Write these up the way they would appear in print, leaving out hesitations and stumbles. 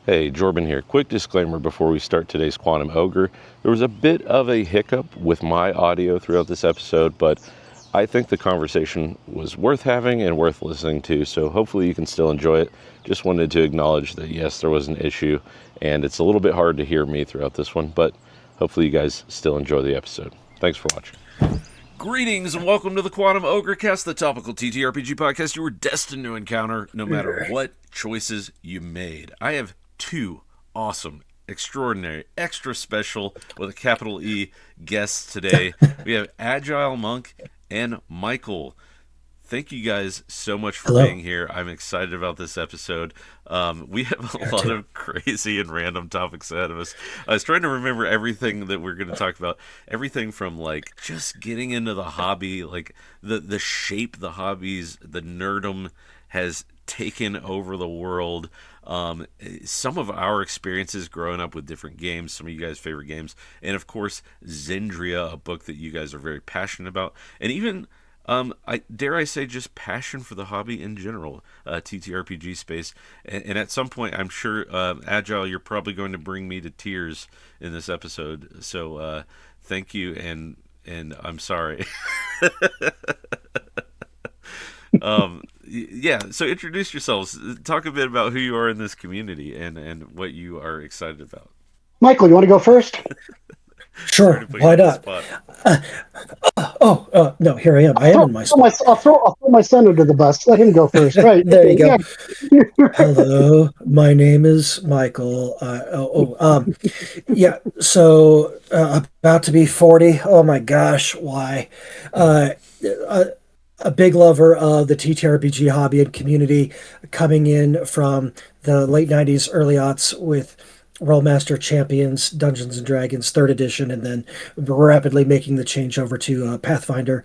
Hey, Jordan here. Quick disclaimer before we start today's Quantum Ogre. There was a bit of a hiccup with my audio throughout this episode, but I think the conversation was worth having and worth listening to, so hopefully you can still enjoy it. Just wanted to acknowledge that yes, there was an issue, and it's a little bit hard to hear me throughout this one, but hopefully you guys still enjoy the episode. Thanks for watching. Greetings and welcome to the Quantum Ogre Cast, the topical TTRPG podcast you were destined to encounter no matter what choices you made. I have two awesome, extraordinary, extra special, with a capital E, guests today. We have Agile Monk and Michael. Thank you guys so much for being here. I'm excited about this episode. We have a lot of crazy and random topics ahead of us. I was trying to remember everything that we're going to talk about. Everything from like just getting into the hobby, like the shape the hobbies, the nerdom has taken over the world. Some of our experiences growing up with different games, some of you guys' favorite games, and of course Zendria, a book that you guys are very passionate about, and even I dare I say just passion for the hobby in general, TTRPG space, and at some point I'm sure Agile, you're probably going to bring me to tears in this episode. So thank you, and I'm sorry. Yeah, so introduce yourselves. Talk a bit about who you are in this community and what you are excited about. Michael, you want to go first? Sure, why not? No, here I am. I am in my spot. I'll throw my son under the bus. Let him go first. Right. There you go. Yeah. Hello, my name is Michael. Yeah, so about to be 40. Oh my gosh, why? A big lover of the TTRPG hobby and community, coming in from the late 90s, early aughts with Worldmaster Champions, Dungeons and Dragons 3rd edition, and then rapidly making the change over to Pathfinder.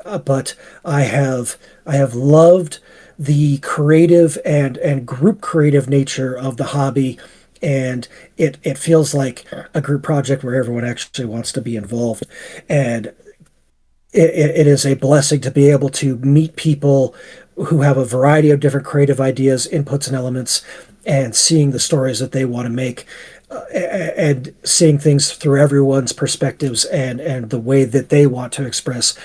But I have loved the creative and group creative nature of the hobby, and it feels like a group project where everyone actually wants to be involved. And it is a blessing to be able to meet people who have a variety of different creative ideas, inputs, and elements, and seeing the stories that they want to make, and seeing things through everyone's perspectives and the way that they want to express.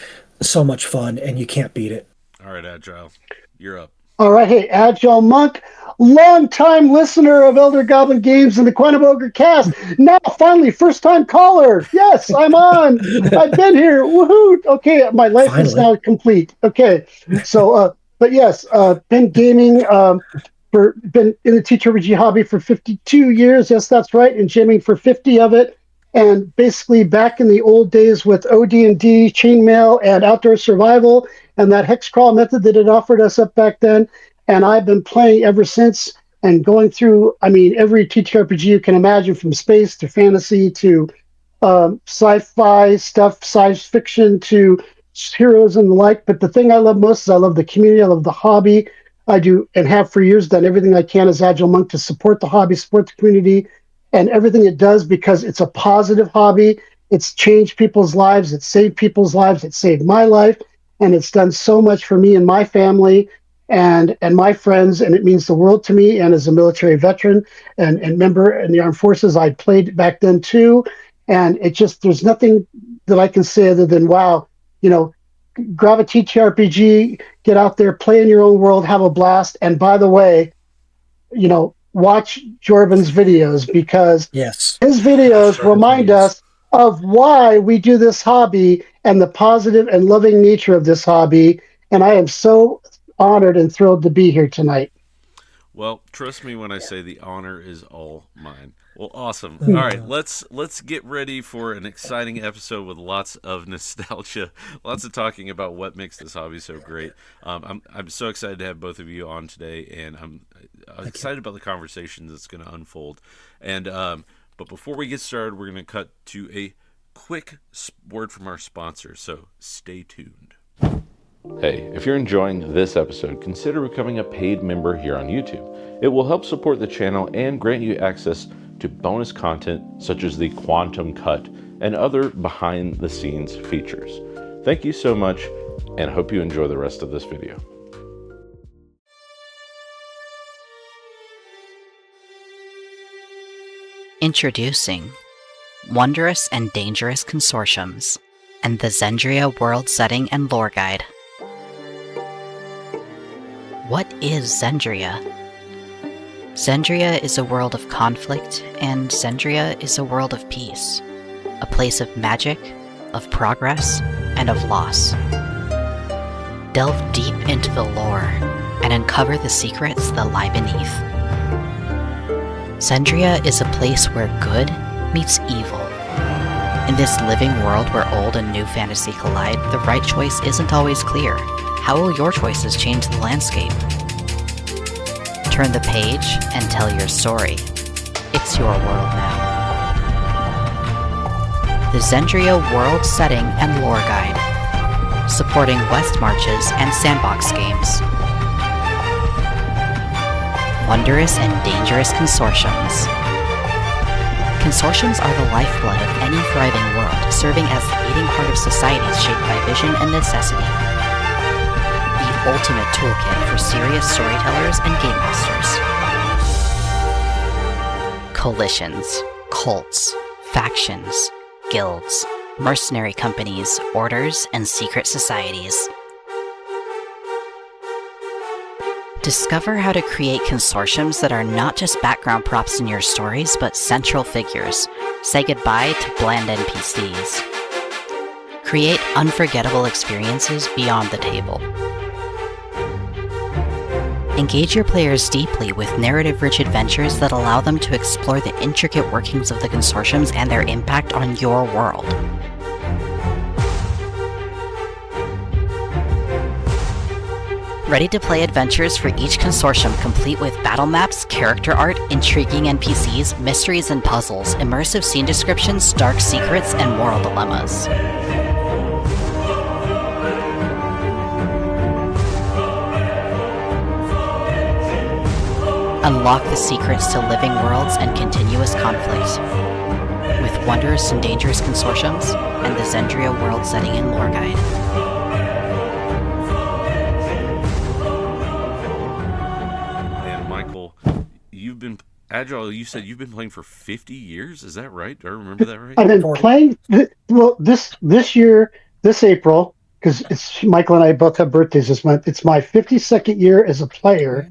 So much fun, and you can't beat it. All right, Agile, you're up. All right. Hey, Agile Monk, long-time listener of Elder Goblin Games and the Quantum Ogre Cast. Now, finally, first-time caller. Yes, I'm on. I've been here. Woohoo! Okay, my life is now complete. Okay, so, but yes, been gaming, been in the TTRPG hobby for 52 years. Yes, that's right, and jamming for 50 of it. And basically back in the old days with OD&D, chainmail, and outdoor survival, and that hex crawl method that it offered us up back then. And I've been playing ever since and going through, every TTRPG you can imagine, from space to fantasy to sci-fi stuff, science fiction to heroes and the like. But the thing I love most is I love the community, I love the hobby. I do and have for years done everything I can as Agile Monk to support the hobby, support the community, and everything it does, because it's a positive hobby. It's changed people's lives. It's saved people's lives. It saved my life. And it's done so much for me and my family and my friends. And it means the world to me. And as a military veteran and member in the armed forces, I played back then too. And it just, there's nothing that I can say other than, wow, grab a TTRPG, get out there, play in your own world, have a blast. And by the way, watch Jordan's videos, because yes, his videos remind us of why we do this hobby and the positive and loving nature of this hobby. And I am so honored and thrilled to be here tonight. Well, trust me when I say the honor is all mine. Well, awesome. All right, let's get ready for an exciting episode with lots of nostalgia, lots of talking about what makes this hobby so great. I'm so excited to have both of you on today, and I'm excited about the conversation that's going to unfold. And but before we get started, we're going to cut to a quick word from our sponsor, so stay tuned. Hey, if you're enjoying this episode, consider becoming a paid member here on YouTube. It will help support the channel and grant you access to bonus content such as the Quantum Cut and other behind-the-scenes features. Thank you so much, and I hope you enjoy the rest of this video. Introducing Wondrous and Dangerous Consortiums and the Zendria World Setting and Lore Guide. What is Zendria? Zendria is a world of conflict, and Zendria is a world of peace. A place of magic, of progress, and of loss. Delve deep into the lore and uncover the secrets that lie beneath. Zendria is a place where good meets evil. In this living world where old and new fantasy collide, the right choice isn't always clear. How will your choices change the landscape? Turn the page and tell your story. It's your world now. The Zendria World Setting and Lore Guide, supporting West Marches and Sandbox games. Wondrous and Dangerous Consortiums. Consortiums are the lifeblood of any thriving world, serving as the beating heart of societies shaped by vision and necessity. The ultimate toolkit for serious storytellers and game masters. Coalitions, cults, factions, guilds, mercenary companies, orders, and secret societies. Discover how to create consortiums that are not just background props in your stories, but central figures. Say goodbye to bland NPCs. Create unforgettable experiences beyond the table. Engage your players deeply with narrative-rich adventures that allow them to explore the intricate workings of the consortiums and their impact on your world. Ready to play adventures for each consortium complete with battle maps, character art, intriguing NPCs, mysteries and puzzles, immersive scene descriptions, dark secrets, and moral dilemmas. Unlock the secrets to living worlds and continuous conflict with Wondrous and Dangerous Consortiums and the Zendria World Setting and Lore Guide. You've been Agile. You said you've been playing for 50 years. Is that right? Do I remember that right? I've been playing. Well, this year, this April, because it's Michael and I both have birthdays this month. It's my 52nd year as a player,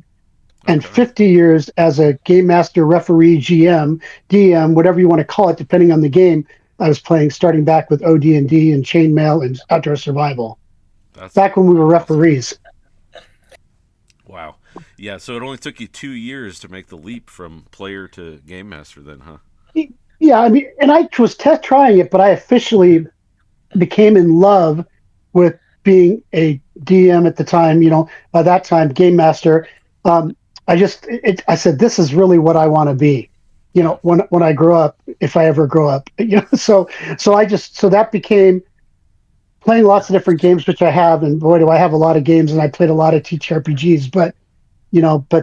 and 50 years as a game master, referee, GM, DM, whatever you want to call it, depending on the game. I was playing, starting back with OD&D and Chainmail and Outdoor Survival. That's back when we were referees. Wow. Yeah, so it only took you 2 years to make the leap from player to game master then, huh? Yeah, I mean, and I was trying it, but I officially became in love with being a DM at the time, by that time, game master. I said, this is really what I want to be, when I grow up, if I ever grow up, so that became playing lots of different games, which I have, and boy, do I have a lot of games, and I played a lot of TTRPGs, but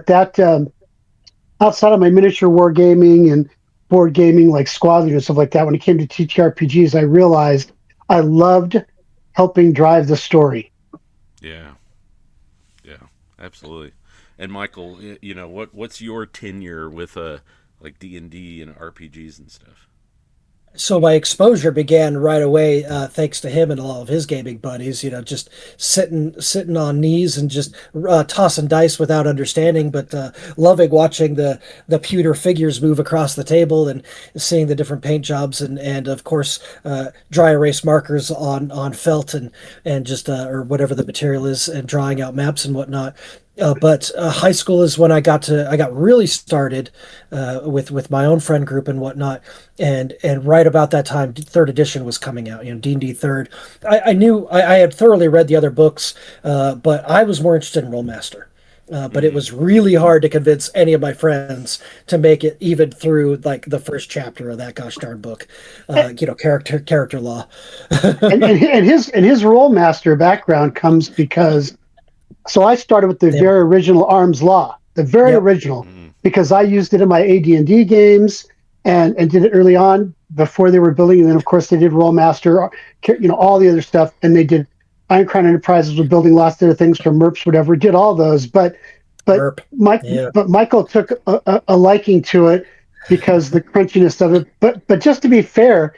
that outside of my miniature wargaming and board gaming like Squadron and stuff like that, when it came to TTRPGs, I realized I loved helping drive the story. Yeah, absolutely. And Michael, what's your tenure with like D&D and RPGs and stuff? So my exposure began right away, thanks to him and all of his gaming buddies. Just sitting on knees and just tossing dice without understanding, but loving watching the pewter figures move across the table and seeing the different paint jobs and of course dry erase markers on felt and just or whatever the material is, and drawing out maps and whatnot. But high school is when I got really started with my own friend group and whatnot, and right about that time, third edition was coming out. D&D third. I knew I had thoroughly read the other books, but I was more interested in Rollmaster. But it was really hard to convince any of my friends to make it even through like the first chapter of that gosh darn book. Character law. and his Rollmaster background comes because. So I started with the very original Arms Law, the very original, because I used it in my AD&D games and did it early on before they were building. And then, of course, they did Rollmaster, all the other stuff. And they did Iron Crown Enterprises were building lots of other things from MERPs, whatever, did all those. But Michael took a liking to it because the crunchiness of it. But just to be fair,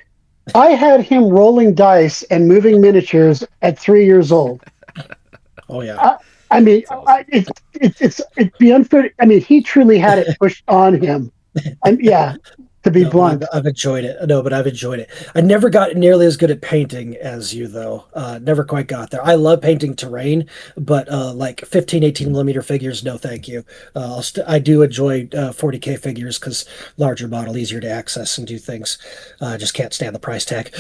I had him rolling dice and moving miniatures at 3 years old. Oh yeah. I mean, That's awesome. it'd be unfair. I mean, he truly had it pushed on him. Yeah, to be No, but blunt. I've enjoyed it. No, but I've enjoyed it. I never got nearly as good at painting as you, though. Never quite got there. I love painting terrain, but like 15, 18 millimeter figures, no thank you. I do enjoy 40K figures because larger model, easier to access and do things. I just can't stand the price tag.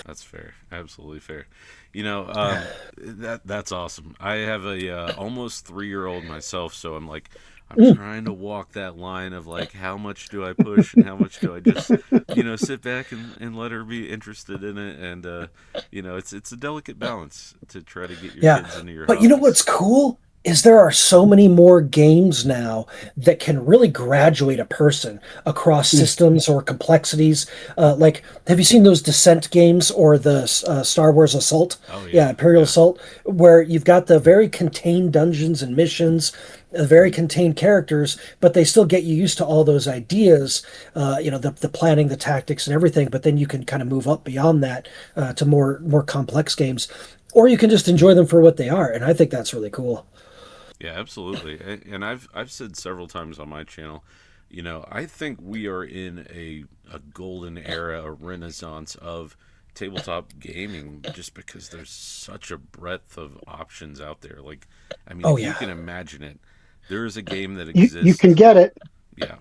That's fair. Absolutely fair. That's awesome. I have a almost 3-year-old myself, so I'm trying to walk that line of like how much do I push and how much do I just sit back and let her be interested in it, and it's a delicate balance to try to get your Yeah, kids into your but you know hobbies. what's cool is there are so many more games now that can really graduate a person across systems or complexities. Like, have you seen those Descent games or the Star Wars Assault? Oh Yeah, yeah, Imperial yeah, Assault, where you've got the very contained dungeons and missions, very contained characters, but they still get you used to all those ideas, the planning, the tactics, and everything. But then you can kind of move up beyond that to more complex games, or you can just enjoy them for what they are. And I think that's really cool. yeah, absolutely. And I've said several times on my channel, I think we are in a golden era, a renaissance of tabletop gaming, just because there's such a breadth of options out there. Like, I mean, Oh if you yeah, can imagine it, there is a game that You can exists. get it. Yeah,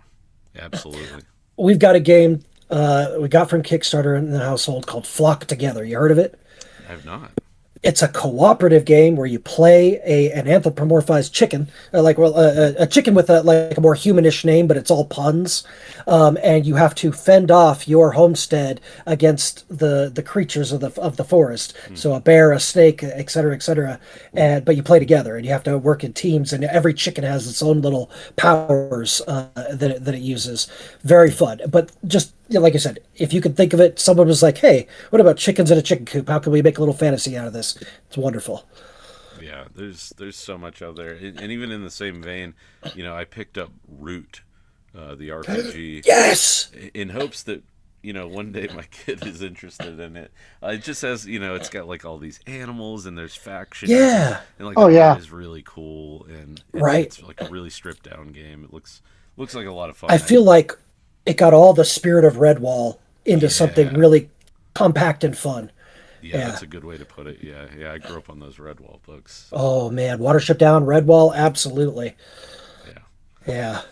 absolutely. we've got a game we got from Kickstarter in the household called Flock Together. You heard of it? I have not. It's a cooperative game where you play an anthropomorphized chicken, a chicken with a more humanish name, but it's all puns, and you have to fend off your homestead against the creatures of the forest. So a bear, a snake, etc., etc. And but you play together, and you have to work in teams, and every chicken has its own little powers that it uses. Very fun, but just like I said, if you could think of it, someone was like, "Hey, what about chickens in a chicken coop? How can we make a little fantasy out of this?" It's wonderful. Yeah, there's so much out there, and even in the same vein, I picked up Root, the RPG, Yes. in hopes that one day my kid is interested in it. It just has it's got like all these animals and there's factions, Yeah. and like Oh the art yeah. is really cool, and Right. it's like a really stripped down game. It looks like a lot of I fun. feel like it got all the spirit of Redwall into something Yeah, really compact and fun. yeah, Yeah. that's a good way to put it. Yeah, yeah, I grew up on those Redwall books, so Oh man, Watership Down, Redwall, absolutely. yeah. Yeah.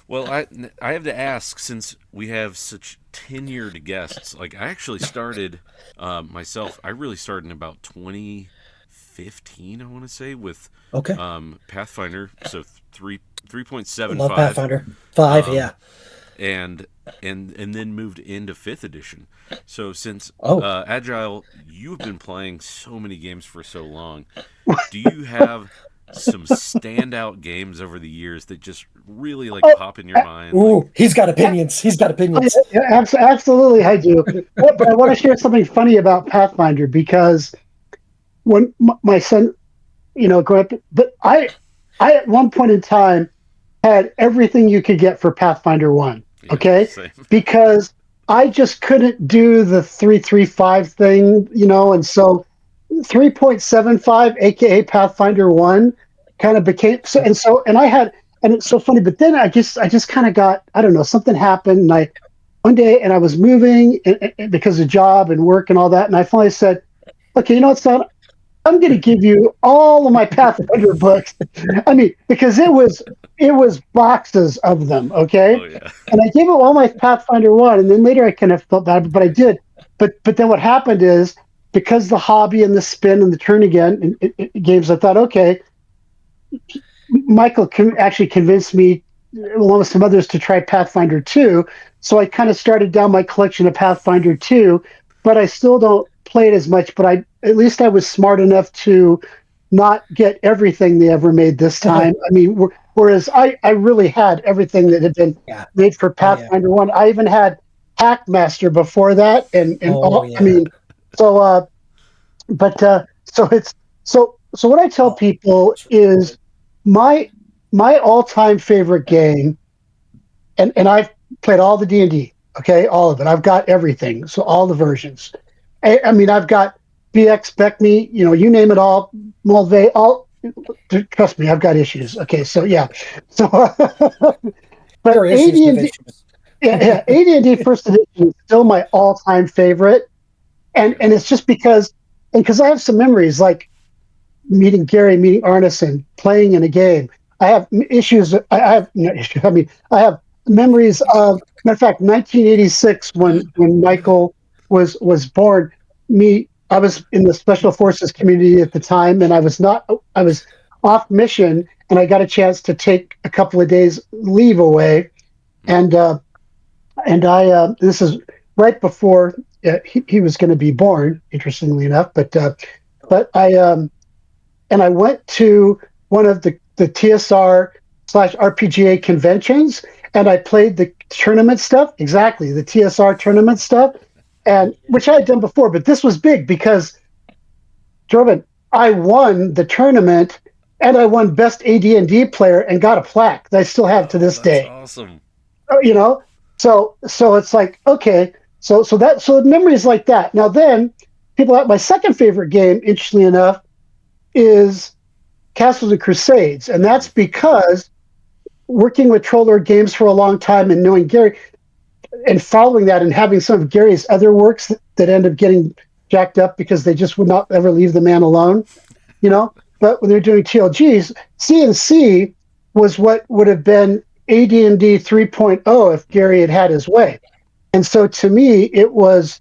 Well, I have to ask, since we have such tenured guests. Like, I actually started myself. I really started in about 2015, I want to say, with Okay. Pathfinder. So three point seven Love five, Pathfinder. 5, yeah. and and then moved into fifth edition. So since Oh. Agile, you've been playing so many games for so long. Do you have some standout games over the years that just really like Oh, pop in your mind? Like, Ooh, he's got opinions. He's got opinions. absolutely, I do. But I want to share something funny about Pathfinder because when my son, grew up, but I at one point in time had everything you could get for Pathfinder 1. yeah, Okay. same. Because I just couldn't do the 335 thing, and so 3.75, aka Pathfinder 1, kind of became so and I had and it's so funny, but then I just kind of got, I don't know, something happened, and I one day, and I was moving because of job and work and all that, and I finally said, okay, son, I'm going to give you all of my Pathfinder books. I mean, because it was boxes of them, okay? Oh yeah. And I gave him all my Pathfinder 1, and then later I kind of felt bad, but I did. But then what happened is, because the hobby and the spin and the turn again in games, I thought, okay, Michael actually convinced me, along with some others, to try Pathfinder 2. So I kind of started down my collection of Pathfinder 2, but I still don't play it as much. But at least I was smart enough to not get everything they ever made this time. I mean, whereas I really had everything that had been Yeah. made for Oh yeah. Pathfinder 1. I even had Hackmaster before that, and Oh all, I yeah. mean, so but so it's so what I tell Oh, people it's really cool. is my my all-time favorite game and I've played all the D&D. Okay, all of it. I've got everything. So all the versions. I mean, I've got BX, Beckme, you name it all, Mulvey, all. Trust me, I've got issues. Okay, so yeah, so but There are issues with issues. yeah, AD&D First Edition is still my all-time favorite, and it's just because I have some memories like meeting Gary, meeting Arneson, playing in a game. I have issues. I have no issues. I mean, I have memories of. Matter of fact, 1986 when Michael was born. I was in the Special Forces community at the time, and I was not. I was off mission, and I got a chance to take a couple of days leave away, and I this is right before he was going to be born. Interestingly enough, but I went to one of the TSR/RPGA conventions, and I played the tournament stuff. Exactly, the TSR tournament stuff, and which I had done before, but this was big because Jordan, I won the tournament, and I won best AD&D player and got a plaque that I still have to this That's day. awesome. You know, so it's like okay, so memories like that. Now then, my second favorite game, interestingly enough, is Castles and Crusades, and that's because working with Troller Games for a long time and knowing Gary and following that and having some of Gary's other works that end up getting jacked up because they just would not ever leave the man alone, But when they're doing TLGs, C&C was what would have been AD&D 3.0 if Gary had had his way. And so to me, it was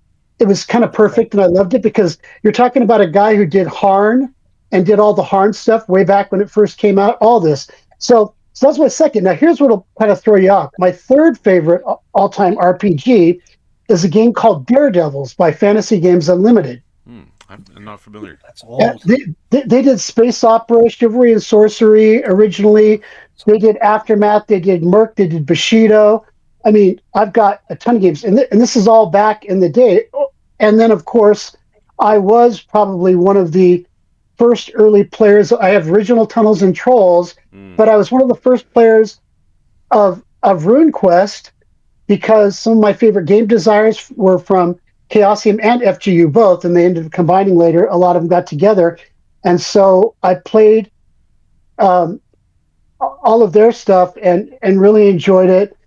kind of perfect, and I loved it because you're talking about a guy who did Harn and did all the Harn stuff way back when it first came out, all this. So that's my second. Now, here's what will kind of throw you off. My third favorite all-time RPG is a game called Daredevils by Fantasy Games Unlimited. I'm not familiar. That's old. They did space opera, chivalry and sorcery originally. They did Aftermath. They did Merc. They did Bushido. I mean, I've got a ton of games, and this is all back in the day. And then, of course, I was probably one of the first early players. I have original Tunnels and Trolls, but I was one of the first players of RuneQuest because some of my favorite game designers were from Chaosium and FGU both, and they ended up combining later. A lot of them got together, and so I played all of their stuff and really enjoyed it.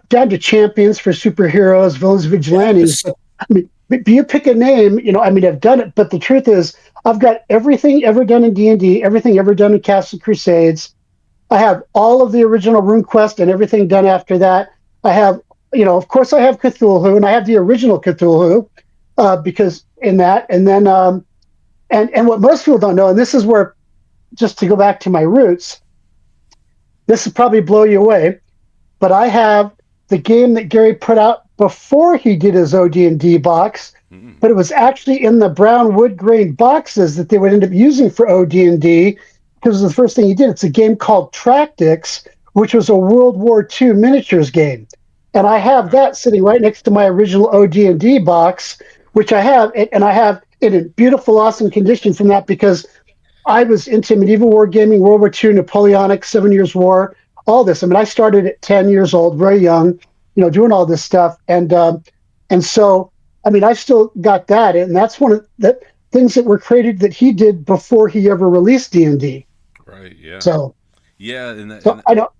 Down to champions for superheroes, villains, vigilantes. Yes. I mean, you pick a name. I've done it, but the truth is, I've got everything ever done in D&D, everything ever done in Castles Crusades. I have all of the original RuneQuest and everything done after that. I have, of course, I have Cthulhu, and I have the original Cthulhu because in that, and then, and what most people don't know, and this is where, just to go back to my roots, this will probably blow you away, but I have the game that Gary put out before he did his OD&D box, but it was actually in the brown wood grain boxes that they would end up using for OD&D because it was the first thing he did. It's a game called Tractics, which was a World War II miniatures game. And I have that sitting right next to my original OD&D box, which I have, and I have it in beautiful, awesome condition from that because I was into medieval wargaming, World War II, Napoleonic, 7 Years' War, all this. I mean, I started at 10 years old, very young, doing all this stuff. And so, I mean, I've still got that. And that's one of the things that were created that he did before he ever released D&D. Right, yeah. So, yeah, I know.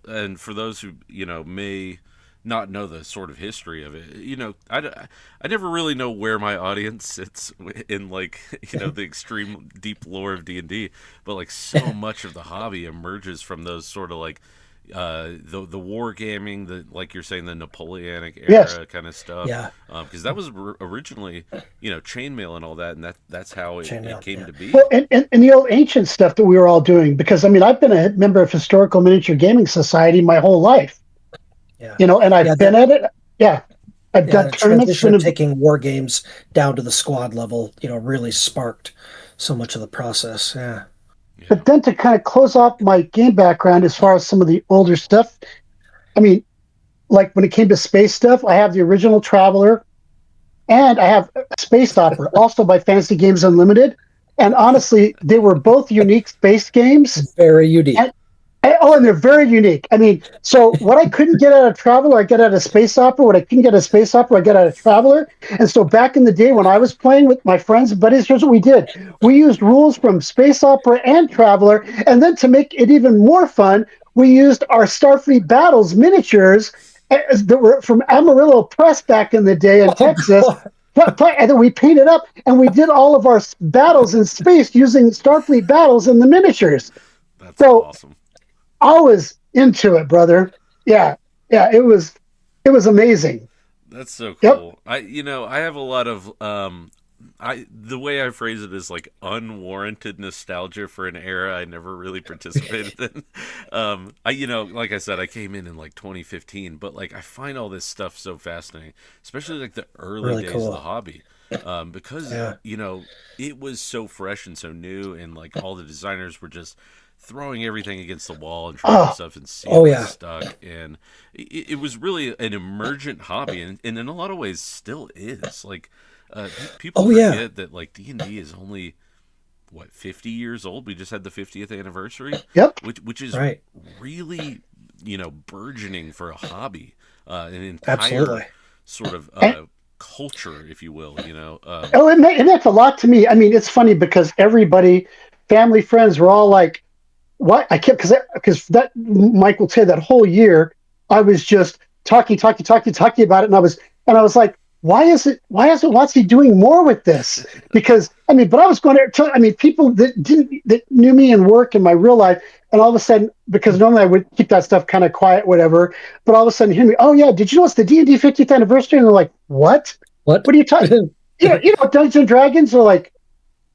And for those who, may not know the sort of history of it, I never really know where my audience sits in, like, the extreme deep lore of D&D, but, like, so much of the hobby emerges from those sort of, like, the wargaming, the, like you're saying, the Napoleonic era kind of stuff. Yeah. Because that was originally, chainmail and all that, and that's how it came to be. Well, and the old ancient stuff that we were all doing, because, I mean, I've been a member of Historical Miniature Gaming Society my whole life. Yeah. And I've been at it. Yeah. I've done the tournaments. transition of taking war games down to the squad level, really sparked so much of the process. Yeah. But then to kind of close off my game background as far as some of the older stuff, I mean, like when it came to space stuff, I have the original Traveler and I have Space Opera, also by Fantasy Games Unlimited. And honestly, they were both unique space games. Very unique. And they're very unique. I mean, so what I couldn't get out of Traveler, I get out of Space Opera. What I couldn't get out of Space Opera, I get out of Traveler. And so back in the day when I was playing with my friends and buddies, here's what we did. We used rules from Space Opera and Traveler. And then to make it even more fun, we used our Starfleet Battles miniatures that were from Amarillo Press back in the day in Texas. God. And then we painted up and we did all of our battles in space using Starfleet Battles in the miniatures. That's So awesome. I was into it, brother. Yeah, yeah, it was amazing. That's so Yep. cool. I have a lot of the way I phrase it is like unwarranted nostalgia for an era I never really participated in. Like I said, I came in like 2015, but like I find all this stuff so fascinating, especially like the early Really days cool. of the hobby, because Yeah. it was so fresh and so new, and like all the designers were just throwing everything against the wall and trying Oh, stuff and seeing what yeah. stuck, and it was really an emergent hobby, and in a lot of ways still is. Like people Oh, forget yeah. that like D&D is only what 50 years old. We just had the 50th anniversary, yep. which is Right. really burgeoning for a hobby, an Absolutely. entire sort of And, culture, if you will. it meant a lot to me. I mean, it's funny because everybody, family, friends, were all like, "What?" I kept because that Mike will say that whole year I was just talking about it, and I was like, why isn't Watsy doing more with this? Because I mean, but I was going to, I mean, people that knew me in work and my real life, and all of a sudden, because normally I would keep that stuff kind of quiet, whatever, but all of a sudden, hear me, oh yeah, did you know it's the D&D 50th anniversary? And they're like, what? What? What are you talking? Dungeons and Dragons are like,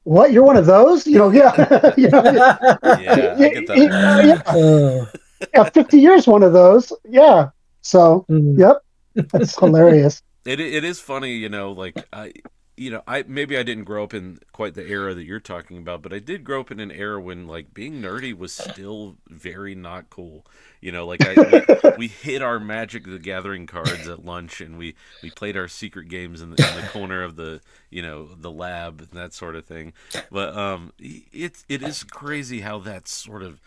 what? You're one of those? Yeah, Yeah, I get that a lot yeah, too. Oh. yeah, 50 years, one of those. Yeah. So, Mm. yep, that's hilarious. It is funny, like I maybe I didn't grow up in quite the era that you're talking about, but I did grow up in an era when like being nerdy was still very not cool. Like we hid our Magic the Gathering cards at lunch, and we played our secret games in the corner of the lab and that sort of thing. But it is crazy how that's sort of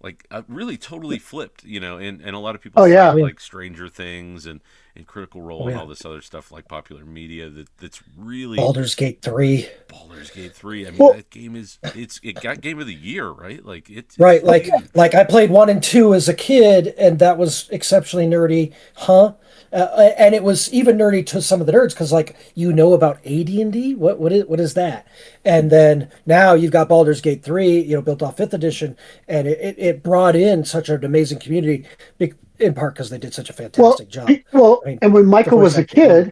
like really totally flipped, and a lot of people Oh, cite yeah. Oh, yeah. like Stranger Things and Critical Role Oh, and yeah. all this other stuff like popular media that's really Baldur's Gate 3. Baldur's Gate 3. I mean, Well, that game it got Game of the Year, right? Like it's Right, huge. like I played 1 and 2 as a kid, and that was exceptionally nerdy, huh? And it was even nerdy to some of the nerds because, like, about AD&D. What is that? And then now you've got Baldur's Gate 3, built off 5th edition, and it brought in such an amazing community, in part because they did such a well, fantastic job. I mean, and when the Michael voice was a acting alone.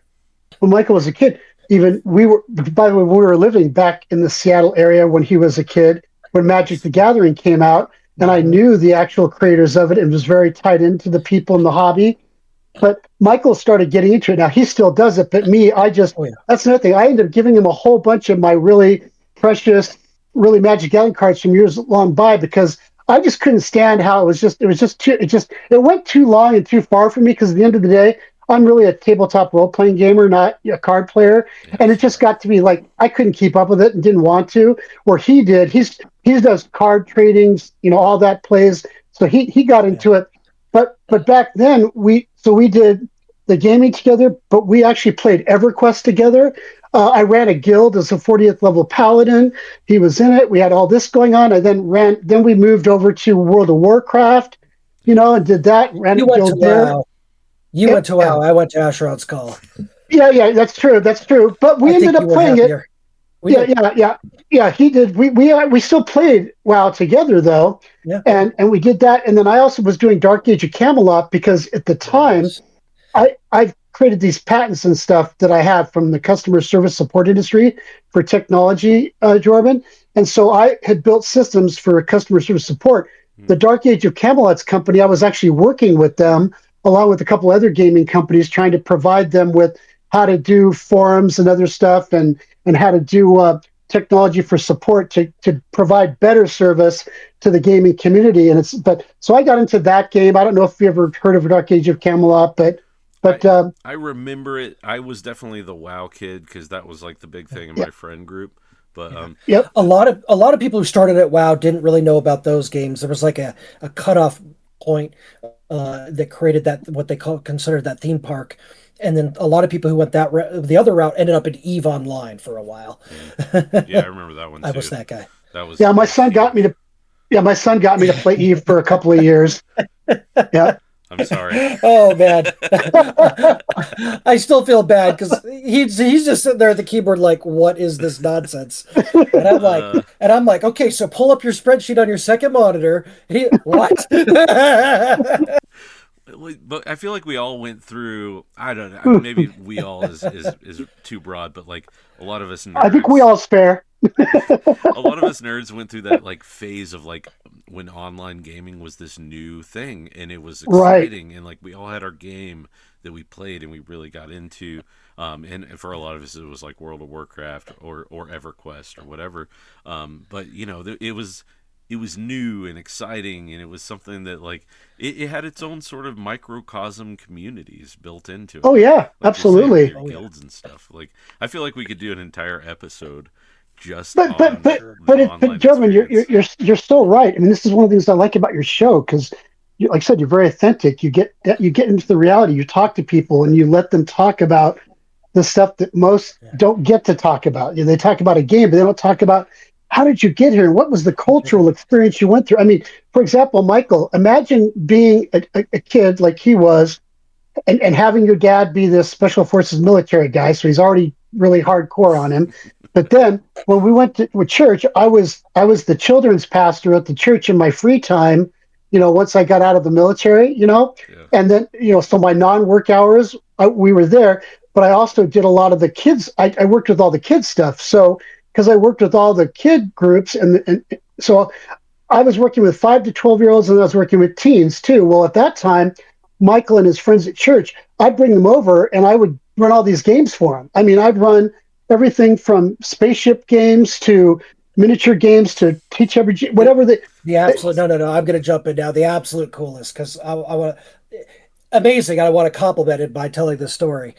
kid, even by the way, we were living back in the Seattle area when he was a kid, when Magic the Gathering came out, and I Mhm. knew the actual creators of it and was very tied into the people in the hobby. But Michael started getting into it. Now he still does it, but me, Oh yeah, that's another thing. I ended up giving him a whole bunch of my really precious, really Magic Gathering cards from years long by because I just couldn't stand how it was just too, it went too long and too far for me because at the end of the day, I'm really a tabletop role playing gamer, not a card player. Yeah, And it just sure. got to be like, I couldn't keep up with it and didn't want to, where he did. He does card tradings, all that plays. So he got oh yeah. into it. But back then we did the gaming together, but we actually played EverQuest together. I ran a guild as a 40th level paladin. He was in it. We had all this going on. I then we moved over to World of Warcraft, and did that, ran a You went to guild there. WoW. You Yeah, went to WoW. I went to Asheron's Call. yeah, that's true. That's true. But I we ended think you up were playing it. happier. We Yeah, did. yeah. He did. We still played WoW together though, Yeah. and we did that. And then I also was doing Dark Age of Camelot because at the Oh time yes. I've created these patents and stuff that I have from the customer service support industry for technology, Jordan. And so I had built systems for customer service support. Hmm. The Dark Age of Camelot's company, I was actually working with them along with a couple other gaming companies, trying to provide them with how to do forums and other stuff, and how to do technology for support to provide better service to the gaming community. And so I got into that game. I don't know if you ever heard of Dark Age of Camelot, but I I remember it. I was definitely the WoW kid because that was like the big thing in yeah, my friend group. But Yep. A lot of people who started at WoW didn't really know about those games. There was like a cutoff point that created that what they considered that theme park, and then a lot of people who went the other route ended up in Eve Online for a while. yeah, I remember that one I too. was that guy. Yeah, That my was son got me huge. to. Yeah, my son got me to play Eve for a couple of years. Yeah. I'm sorry. Oh man, I still feel bad because he's just sitting there at the keyboard like, what is this nonsense? And I'm like, okay, so pull up your spreadsheet on your second monitor. What? But I feel like we all went through. I don't know. Maybe we all is too broad, but like a lot of us I think we nerds, all spare. a lot of us nerds went through that like phase of like when online gaming was this new thing and it was Right. exciting and like we all had our game that we played and we really got into. And for a lot of us, it was like World of Warcraft or EverQuest or whatever. But you know, it was new and exciting, and it was something that like it had its own sort of microcosm communities built into it. Oh yeah, like you're saying, with absolutely. your guilds and stuff. Like I feel like we could do an entire episode just But on but but the but online German, experience. you're so right. I mean, this is one of the things I like about your show because, like I said, you're very authentic. You get into the reality. You talk to people and you let them talk about the stuff that most don't get to talk about. You know, they talk about a game, but they don't talk about how did you get here and what was the cultural experience you went through. I mean, for example, Michael, imagine being a kid like he was and having your dad be this special forces military guy, so he's already really hardcore on him. But then when we went to church, I was the children's pastor at the church in my free time. You know, once I got out of the military, Yeah. and then so my non-work hours, we were there. But I also did a lot of the kids. I worked with all the kids stuff. So because I worked with all the kid groups, and so I was working with 5 to 12 year olds, and I was working with teens too. Well, at that time, Michael and his friends at church, I'd bring them over and I would run all these games for them. I mean, I'd run everything from spaceship games to miniature games to teach every whatever they. The absolute no. I'm going to jump in now. The absolute coolest because I want amazing. I want to compliment it by telling this story.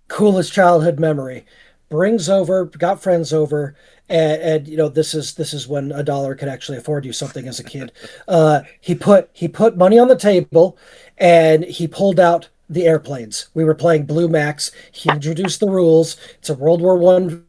Coolest childhood memory. Got friends over, and this is when a dollar could actually afford you something as a kid. He put money on the table, and he pulled out the airplanes. We were playing Blue Max. He introduced the rules. It's a World War One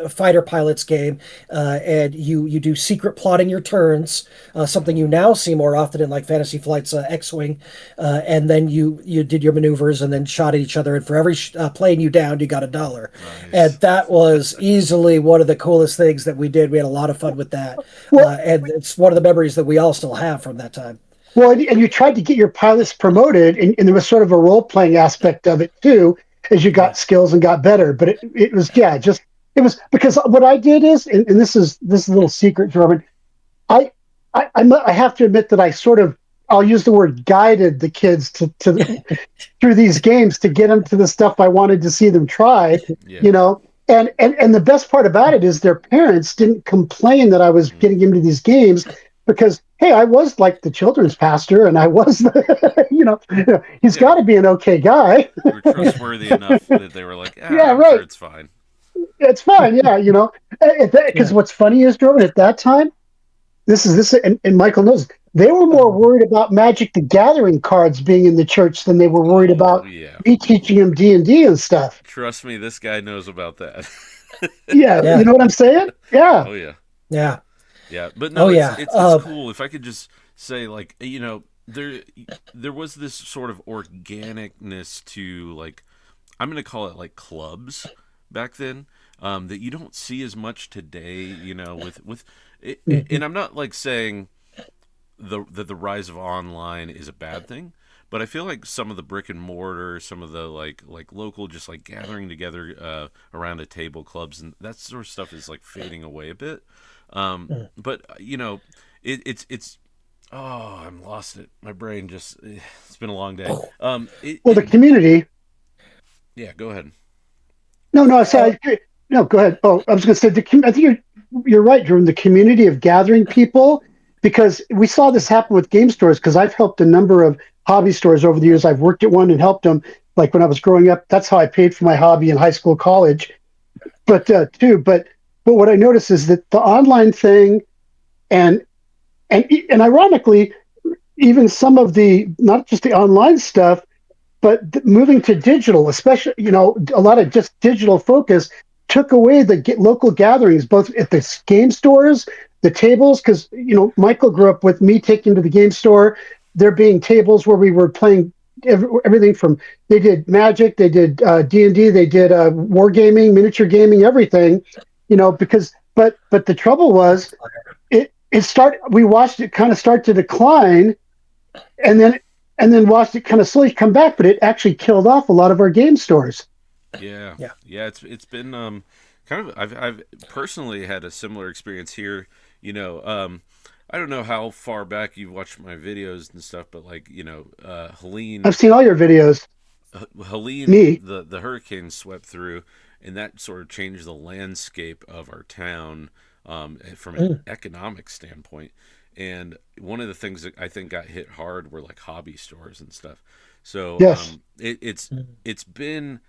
fighter pilots game, and you do secret plotting your turns, something you now see more often in like Fantasy Flight's X-wing, and then you did your maneuvers and then shot at each other. And for every plane you downed, you got $1. And Nice. that was easily one of the coolest things that we did. We had a lot of fun with that, Well, and it's one of the memories that we all still have from that time. well, and you tried to get your pilots promoted, and there was sort of a role playing aspect of it too, as you Yeah. got skills and got better. But it was just it was because what I did is, and this is a little secret, Jordan. I, I have to admit that I sort of I'll use the word guided the kids to through these games to get them to the stuff I wanted to see them try, Yeah. you know. And the best part about it is their parents didn't complain that I was getting into these games because hey, I was like the children's pastor and I was the, he's Yeah. got to be an okay guy. You were trustworthy enough that they were like, Yeah, I'm sure right. it's fine. It's fine. Yeah, because Yeah. what's funny is, Jordan, at that time, and Michael knows they were more worried about Magic the Gathering cards being in the church than they were worried Oh about yeah. me teaching them D&D and stuff. Trust me, this guy knows about that. Yeah, you Yeah. know what I'm saying? Yeah. Oh yeah. Yeah. Yeah, but Oh no, it's yeah. it's cool. If I could just say, like, there was this sort of organicness to, like, I'm gonna call it like clubs back then, that you don't see as much today. With it, and I'm not like saying the rise of online is a bad thing, but I feel like some of the brick and mortar, some of the like local, just like gathering together around a table clubs and that sort of stuff is like fading away a bit. But it's oh, I'm lost it. My brain just it's been a long day. Well, the community. Yeah, go ahead. No, sorry. No, go ahead. Oh, I was going to say I think you're right, Jordan. The community of gathering people, because we saw this happen with game stores. Because I've helped a number of hobby stores over the years. I've worked at one and helped them. Like when I was growing up, that's how I paid for my hobby in high school, college. But But what I noticed is that the online thing and and ironically, even some of the not just the online stuff, but moving to digital, especially a lot of just digital focus took away the local gatherings, both at the game stores, the tables. Because Michael grew up with me taking to the game store, there being tables where we were playing everything from they did Magic, they did D&D, they did wargaming, miniature gaming, everything. Because but the trouble was it started. We watched it kind of start to decline, and then watched it kind of slowly come back. But it actually killed off a lot of our game stores. Yeah, Yeah. yeah. It's been kind of. I've personally had a similar experience here. I don't know how far back you've watched my videos and stuff, but like Helene, I've seen all your videos. Helene, Me, the hurricane swept through, and that sort of changed the landscape of our town from an economic standpoint. And one of the things that I think got hit hard were like hobby stores and stuff. So yes. it's been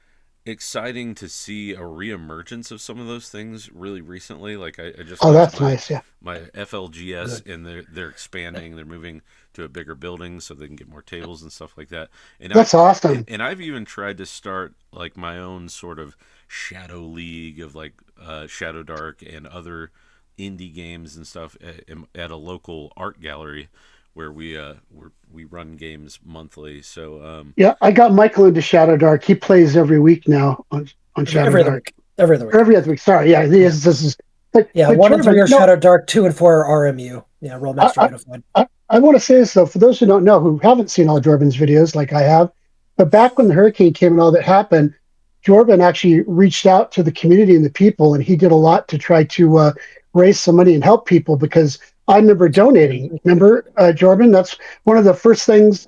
exciting to see a reemergence of some of those things really recently. Like I just Oh, went to that's nice. Yeah, my FLGS, Good. and they're expanding. They're moving to a bigger building so they can get more tables and stuff like that. And that's awesome. I've even tried to start like my own sort of shadow league of like Shadow Dark and other indie games and stuff at a local art gallery where we run games monthly. So Yeah, I got Michael into Shadow Dark. He plays every week now on Shadow Every other Dark. week. Every other Or week. every other week. Sorry, yeah, Yeah. this is. Yeah, But 1 and 3 Jordan, are no, Shadow Dark, 2 and 4 are RMU. Yeah, Rollmaster I, Unified. I want to say this though, for those who don't know, who haven't seen all Jordan's videos like I have, but back when the hurricane came and all that happened, Jordan actually reached out to the community and the people, and he did a lot to try to raise some money and help people. Because I remember donating. Remember, Jordan? That's one of the first things.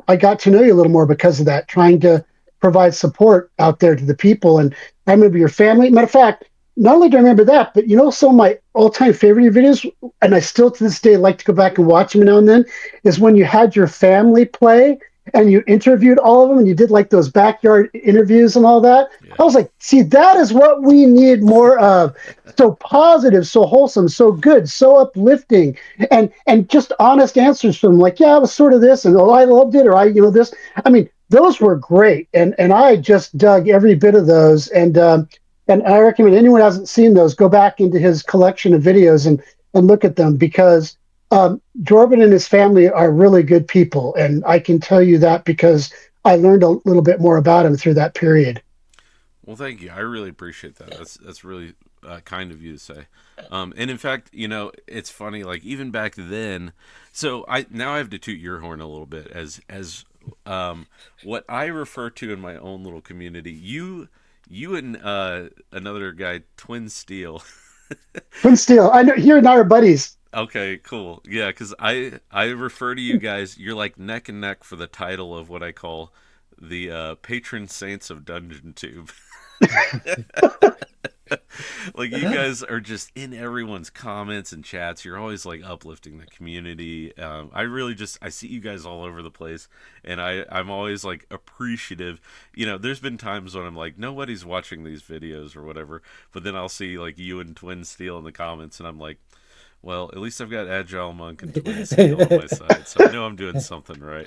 I got to know you a little more because of that, trying to provide support out there to the people. And I remember your family. Matter of fact, not only do I remember that, but some of my all-time favorite videos, and I still to this day like to go back and watch them now and then, is when you had your family play and you interviewed all of them and you did like those backyard interviews and all that. I yeah, was like, see, that is what we need more of. So positive, so wholesome, so good, so uplifting, and just honest answers from like, yeah, I was sort of this, and oh, I loved it, or this. I mean, those were great, and I just dug every bit of those. And I recommend anyone who hasn't seen those, go back into his collection of videos and look at them, because Jordan and his family are really good people, and I can tell you that because I learned a little bit more about him through that period. well, thank you. I really appreciate that. That's really kind of you to say. And in fact, it's funny. Like even back then, so I have to toot your horn a little bit as what I refer to in my own little community. You and another guy, Twin Steel. Twin Steel, I know you and I are buddies. Okay, cool. Yeah, because I refer to you guys. You're like neck and neck for the title of what I call the patron saints of Dungeon Tube. Like you guys are just in everyone's comments and chats. You're always like uplifting the community. I really I see you guys all over the place, and I'm always like appreciative. There's been times when I'm like nobody's watching these videos or whatever, but then I'll see like you and Twin Steel in the comments, and I'm like, well, at least I've got Agile Monk and Twin Steel on my side, so I know I'm doing something right.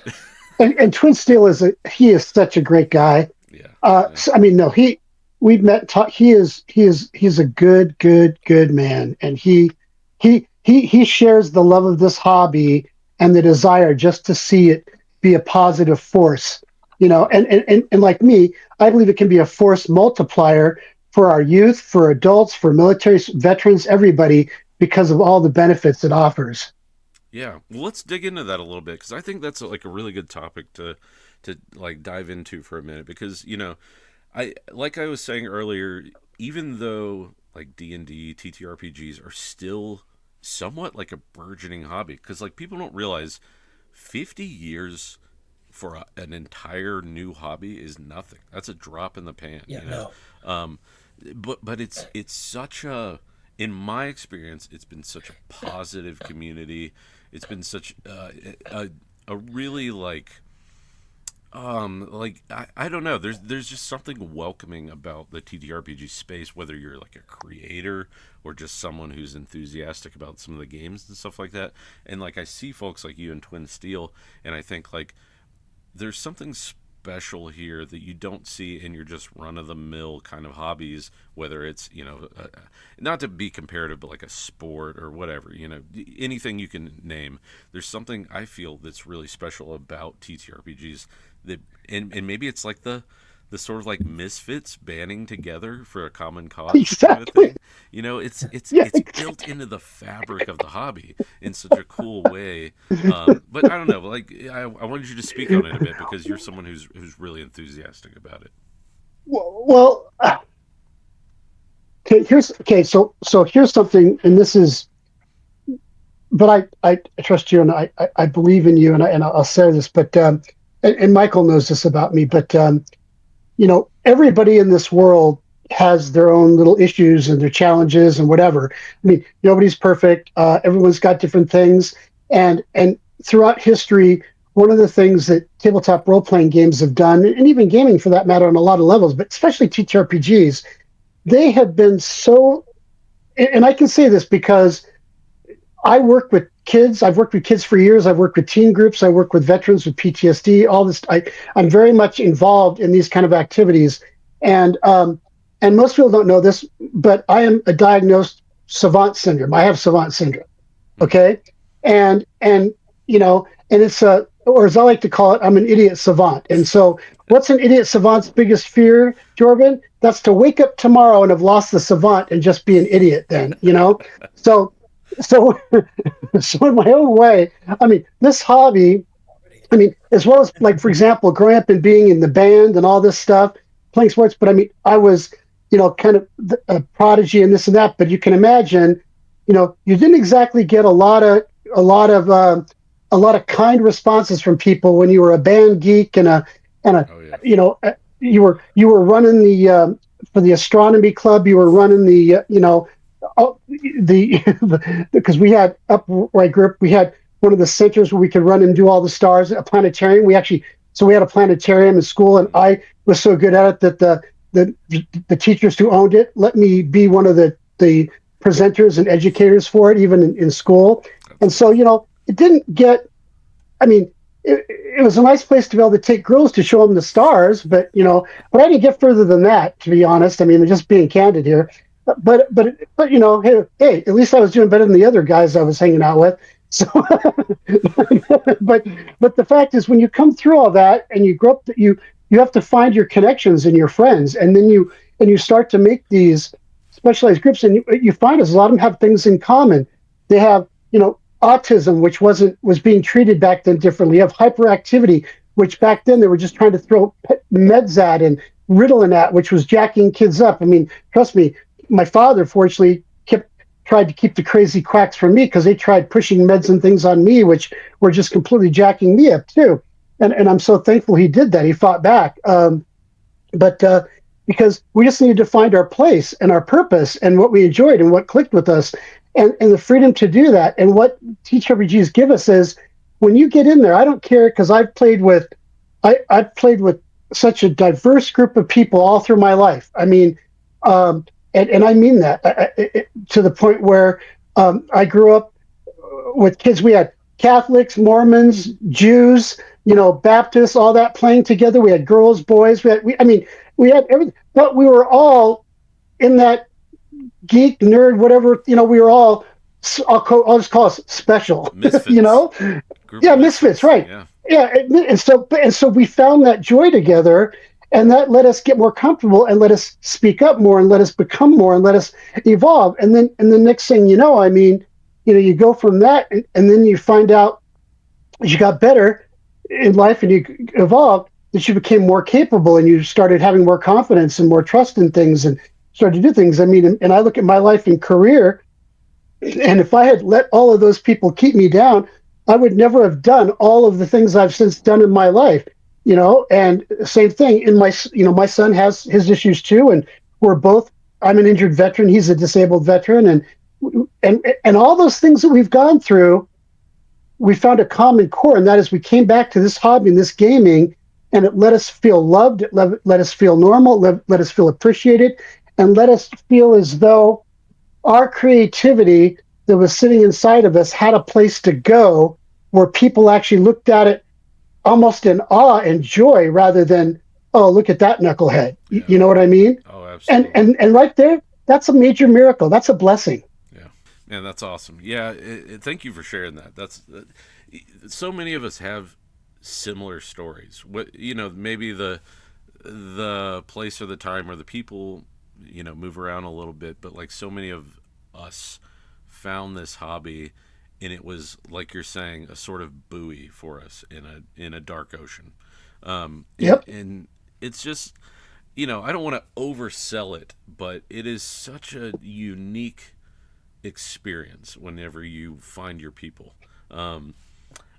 And Twin Steel he is such a great guy. Yeah, yeah. So, I mean, no, we've met. He's a good man, and he shares the love of this hobby and the desire just to see it be a positive force. And like me, I believe it can be a force multiplier for our youth, for adults, for military veterans, everybody, because of all the benefits it offers. Yeah, well, let's dig into that a little bit because I think that's like a really good topic to like dive into for a minute because I like I was saying earlier, even though like D&D, TTRPGs are still somewhat like a burgeoning hobby because like people don't realize 50 years for an entire new hobby is nothing. That's a drop in the pan, Yeah, you know. no. Um, but it's such a in my experience, it's been such a positive community. It's been such a really like Like I don't know. There's just something welcoming about the TTRPG space, whether you're like a creator or just someone who's enthusiastic about some of the games and stuff like that. And like I see folks like you in Twin Steel, and I think like there's something special here that you don't see in your just run of the mill kind of hobbies, whether it's, not to be comparative, but like a sport or whatever, anything you can name. There's something I feel that's really special about TTRPGs that, and maybe it's like the sort of like misfits banding together for a common cause kind of a Exactly. thing. It's Yeah. it's built into the fabric of the hobby in such a cool way. But I don't know. Like I wanted you to speak on it a bit because you're someone who's really enthusiastic about it. Well, okay. So here's something, and this is, but I trust you, and I believe in you, and I'll say this, but and Michael knows this about me, but everybody in this world has their own little issues and their challenges and whatever. I mean, nobody's perfect. Everyone's got different things, and throughout history, one of the things that tabletop role playing games have done, and even gaming for that matter, on a lot of levels, but especially TTRPGs, they have been so. And I can say this because I work with kids. I've worked with kids for years. I've worked with teen groups. I work with veterans with PTSD. All this. I'm very much involved in these kind of activities, and most people don't know this, but I am a diagnosed savant syndrome. I have savant syndrome. Okay, and and it's a, or as I like to call it, I'm an idiot savant. And so, what's an idiot savant's biggest fear, Jordan? That's to wake up tomorrow and have lost the savant and just be an idiot. Then. So so so in my own way, I mean, this hobby, I mean, as well as, like, for example, growing up and being in the band and all this stuff, playing sports, but I mean, I was, kind of a prodigy and this and that, but you can imagine, you didn't exactly get a lot of a lot of kind responses from people when you were a band geek and Oh yeah. you were running for the astronomy club, you were running the because we had, up where I grew up, we had one of the centers where we could run and do all the stars, a planetarium. So we had a planetarium in school, and I was so good at it that the teachers who owned it let me be one of the presenters and educators for it, even in school. And so, it didn't get, I mean, it was a nice place to be able to take girls to show them the stars, but I didn't get further than that, to be honest. I mean, just being candid here. But hey, at least I was doing better than the other guys I was hanging out with. So, but the fact is, when you come through all that and you grow up, that you have to find your connections and your friends, and then you start to make these specialized groups, and you find as a lot of them have things in common. They have, autism, which was being treated back then differently. You have hyperactivity, which back then they were just trying to throw meds at and Ritalin at, which was jacking kids up. I mean, trust me, my father fortunately tried to keep the crazy quacks from me, because they tried pushing meds and things on me, which were just completely jacking me up too. And I'm so thankful he did that. He fought back. But because we just needed to find our place and our purpose and what we enjoyed and what clicked with us, and the freedom to do that. And what TTRPGs give us is, when you get in there, I don't care, because I've played with such a diverse group of people all through my life. I mean, and I mean that, to the point where I grew up with kids. We had Catholics, Mormons, Jews, Baptists, all that playing together. We had girls, boys. We had everything, but we were all in that geek, nerd, whatever. We were all. I'll just call us special. Misfits. Yeah, misfits, right? Yeah. Yeah, and so we found that joy together, and that let us get more comfortable, and let us speak up more, and let us become more, and let us evolve. And then the next thing you know, I mean, you go from that, and then you find out, as you got better in life and you evolved, that you became more capable, and you started having more confidence and more trust in things, and started to do things. I mean, and I look at my life and career, and if I had let all of those people keep me down, I would never have done all of the things I've since done in my life. And same thing in my son has his issues too, and we're both. I'm an injured veteran. He's a disabled veteran, and all those things that we've gone through, we found a common core, and that is, we came back to this hobby and this gaming, and it let us feel loved. It let us feel normal. Let us feel appreciated, and let us feel as though our creativity that was sitting inside of us had a place to go, where people actually looked at it almost in awe and joy rather than, oh, look at that knucklehead. Yeah. You know what I mean? Oh, And absolutely. and and right there, that's a major miracle. That's a blessing. Yeah, man, that's awesome. Yeah, thank you for sharing that. So many of us have similar stories. What maybe the place or the time or the people move around a little bit, but like so many of us found this hobby, and it was like you're saying a sort of buoy for us in a dark ocean. Yep. And it's just I don't want to oversell it, but it is such a unique experience whenever you find your people. Um,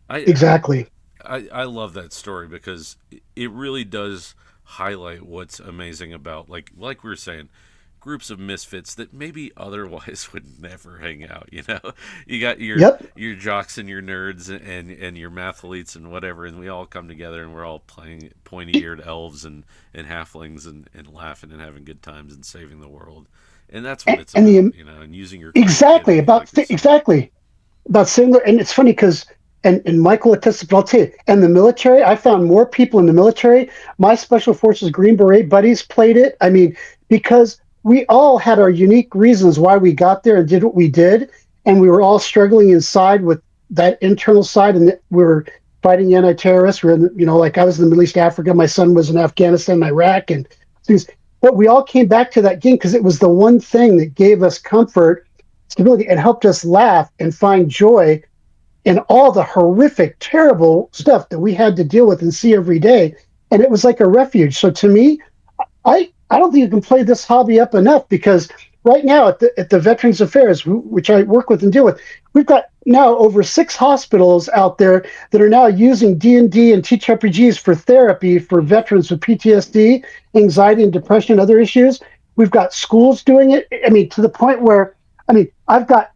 I, Exactly. I love that story because it really does highlight what's amazing about like we were saying, groups of misfits that maybe otherwise would never hang out. You got Yep. your jocks and your nerds and your mathletes and whatever, and we all come together and we're all playing pointy-eared elves and halflings and laughing and having good times and saving the world. And that's what it's And about, the and using your exactly creativity, about like we said. exactly about similar. And it's funny because and Michael attested, but I'll tell you, and the military, I found more people in the military. My special forces Green Beret buddies played it. I mean, because we all had our unique reasons why we got there and did what we did, and we were all struggling inside with that internal side, and we were fighting anti-terrorists. We were, like I was in the Middle East, Africa. My son was in Afghanistan, Iraq, and things. But we all came back to that game because it was the one thing that gave us comfort, stability, and helped us laugh and find joy in all the horrific, terrible stuff that we had to deal with and see every day. And it was like a refuge. So to me, I don't think you can play this hobby up enough, because right now at the Veterans Affairs, which I work with and deal with, we've got now over 6 hospitals out there that are now using D&D and TTRPGs for therapy for veterans with PTSD, anxiety and depression, and other issues. We've got schools doing it. I mean, to the point where, I mean, I've got,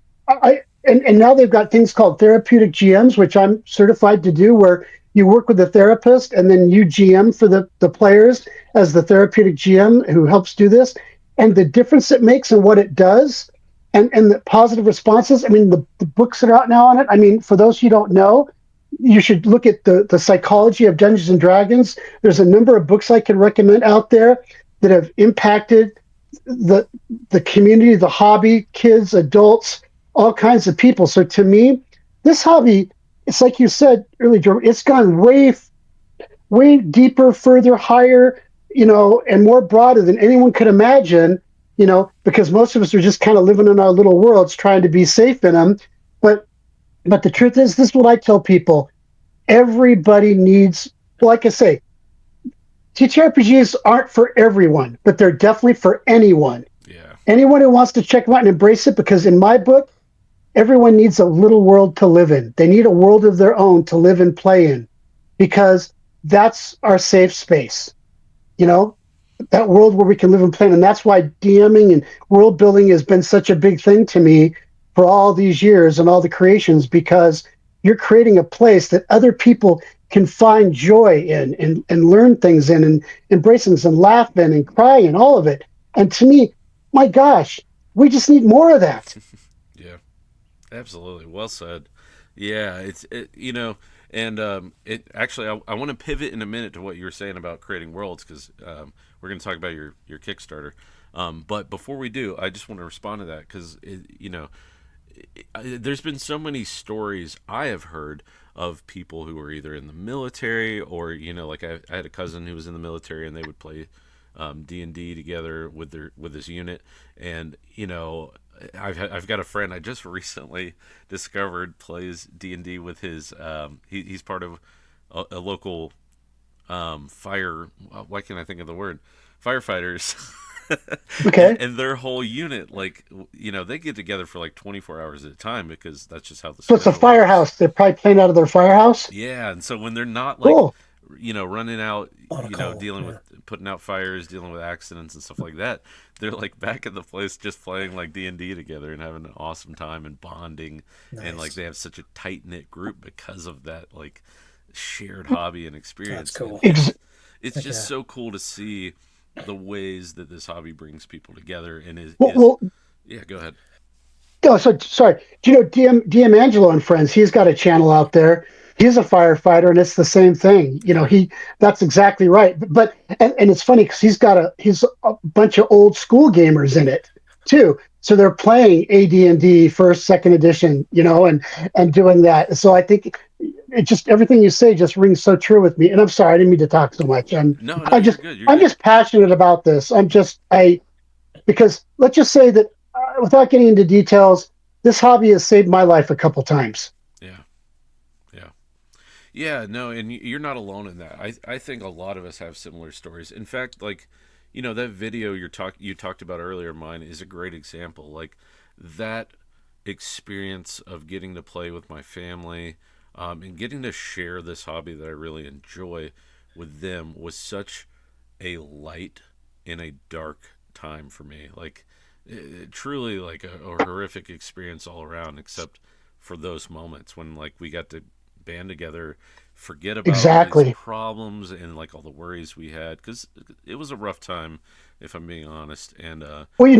and now they've got things called therapeutic GMs, which I'm certified to do, where you work with a therapist and then you GM for the players as the therapeutic GM who helps do this, and the difference it makes and what it does, and the positive responses. I mean, the books that are out now on it. I mean, for those who don't know, you should look at the psychology of Dungeons and Dragons. There's a number of books I can recommend out there that have impacted the the community, the hobby, kids, adults, all kinds of people. So to me, this hobby, it's like you said earlier, Jordan, it's gone way deeper, further, higher, and more broader than anyone could imagine, because most of us are just kind of living in our little worlds trying to be safe in them. But the truth is, this is what I tell people. Everybody needs, like I say, TTRPGs aren't for everyone, but they're definitely for anyone. Yeah. Anyone who wants to check them out and embrace it, because in my book, everyone needs a little world to live in. They need a world of their own to live and play in, because that's our safe space. You know, that world where we can live and play. And that's why DMing and world building has been such a big thing to me for all these years and all the creations, because you're creating a place that other people can find joy in and learn things in and embrace things and laugh in and cry in, all of it. And to me, my gosh, we just need more of that. Yeah. Absolutely. Well said. Yeah, and it actually, I want to pivot in a minute to what you were saying about creating worlds, because we're going to talk about your Kickstarter. But before we do, I just want to respond to that, because there's been so many stories I have heard of people who were either in the military or like I had a cousin who was in the military, and they would play D&D together with his unit, and I've got a friend I just recently discovered plays D&D with his he's part of a local fire, why can't I think of the word, firefighters. and, Okay. and their whole unit, like, they get together for like 24 hours at a time, because that's just how the So it's a schedule works. firehouse. They're probably playing out of their firehouse. Yeah, and so when they're not like, Cool. running out, On a call. dealing Yeah. with putting out fires, dealing with accidents and stuff like that, they're like back at the place just playing like D&D together and having an awesome time and bonding, and like Nice. they have such a tight knit group because of that like shared hobby and That's experience. And cool. it's it's Heck just yeah. so cool to see the ways that this hobby brings people together and Well, is well, yeah, go ahead. oh, so sorry. Do you know DM Angelo and Friends? He's got a channel out there. He's a firefighter, and it's the same thing. You know, Yeah. that's exactly right. But and it's funny because he's a bunch of old school gamers in it too. So they're playing AD&D first, second edition, you know, and doing that. So I think it just everything you say just rings so true with me. And I'm sorry, I didn't mean to talk so much. And No, no, I you're just good. You're I'm good. just passionate about this. I because let's just say that without getting into details, this hobby has saved my life a couple times. Yeah. Yeah. Yeah, no, and you're not alone in that. I think a lot of us have similar stories. In fact, like, that video you talked about earlier, mine is a great example. Like that experience of getting to play with my family, and getting to share this hobby that I really enjoy with them was such a light in a dark time for me. Like, truly like a horrific experience all around, except for those moments when like we got to band together, forget about all these Exactly. problems and like all the worries we had, because it was a rough time, if I'm being honest. And Well,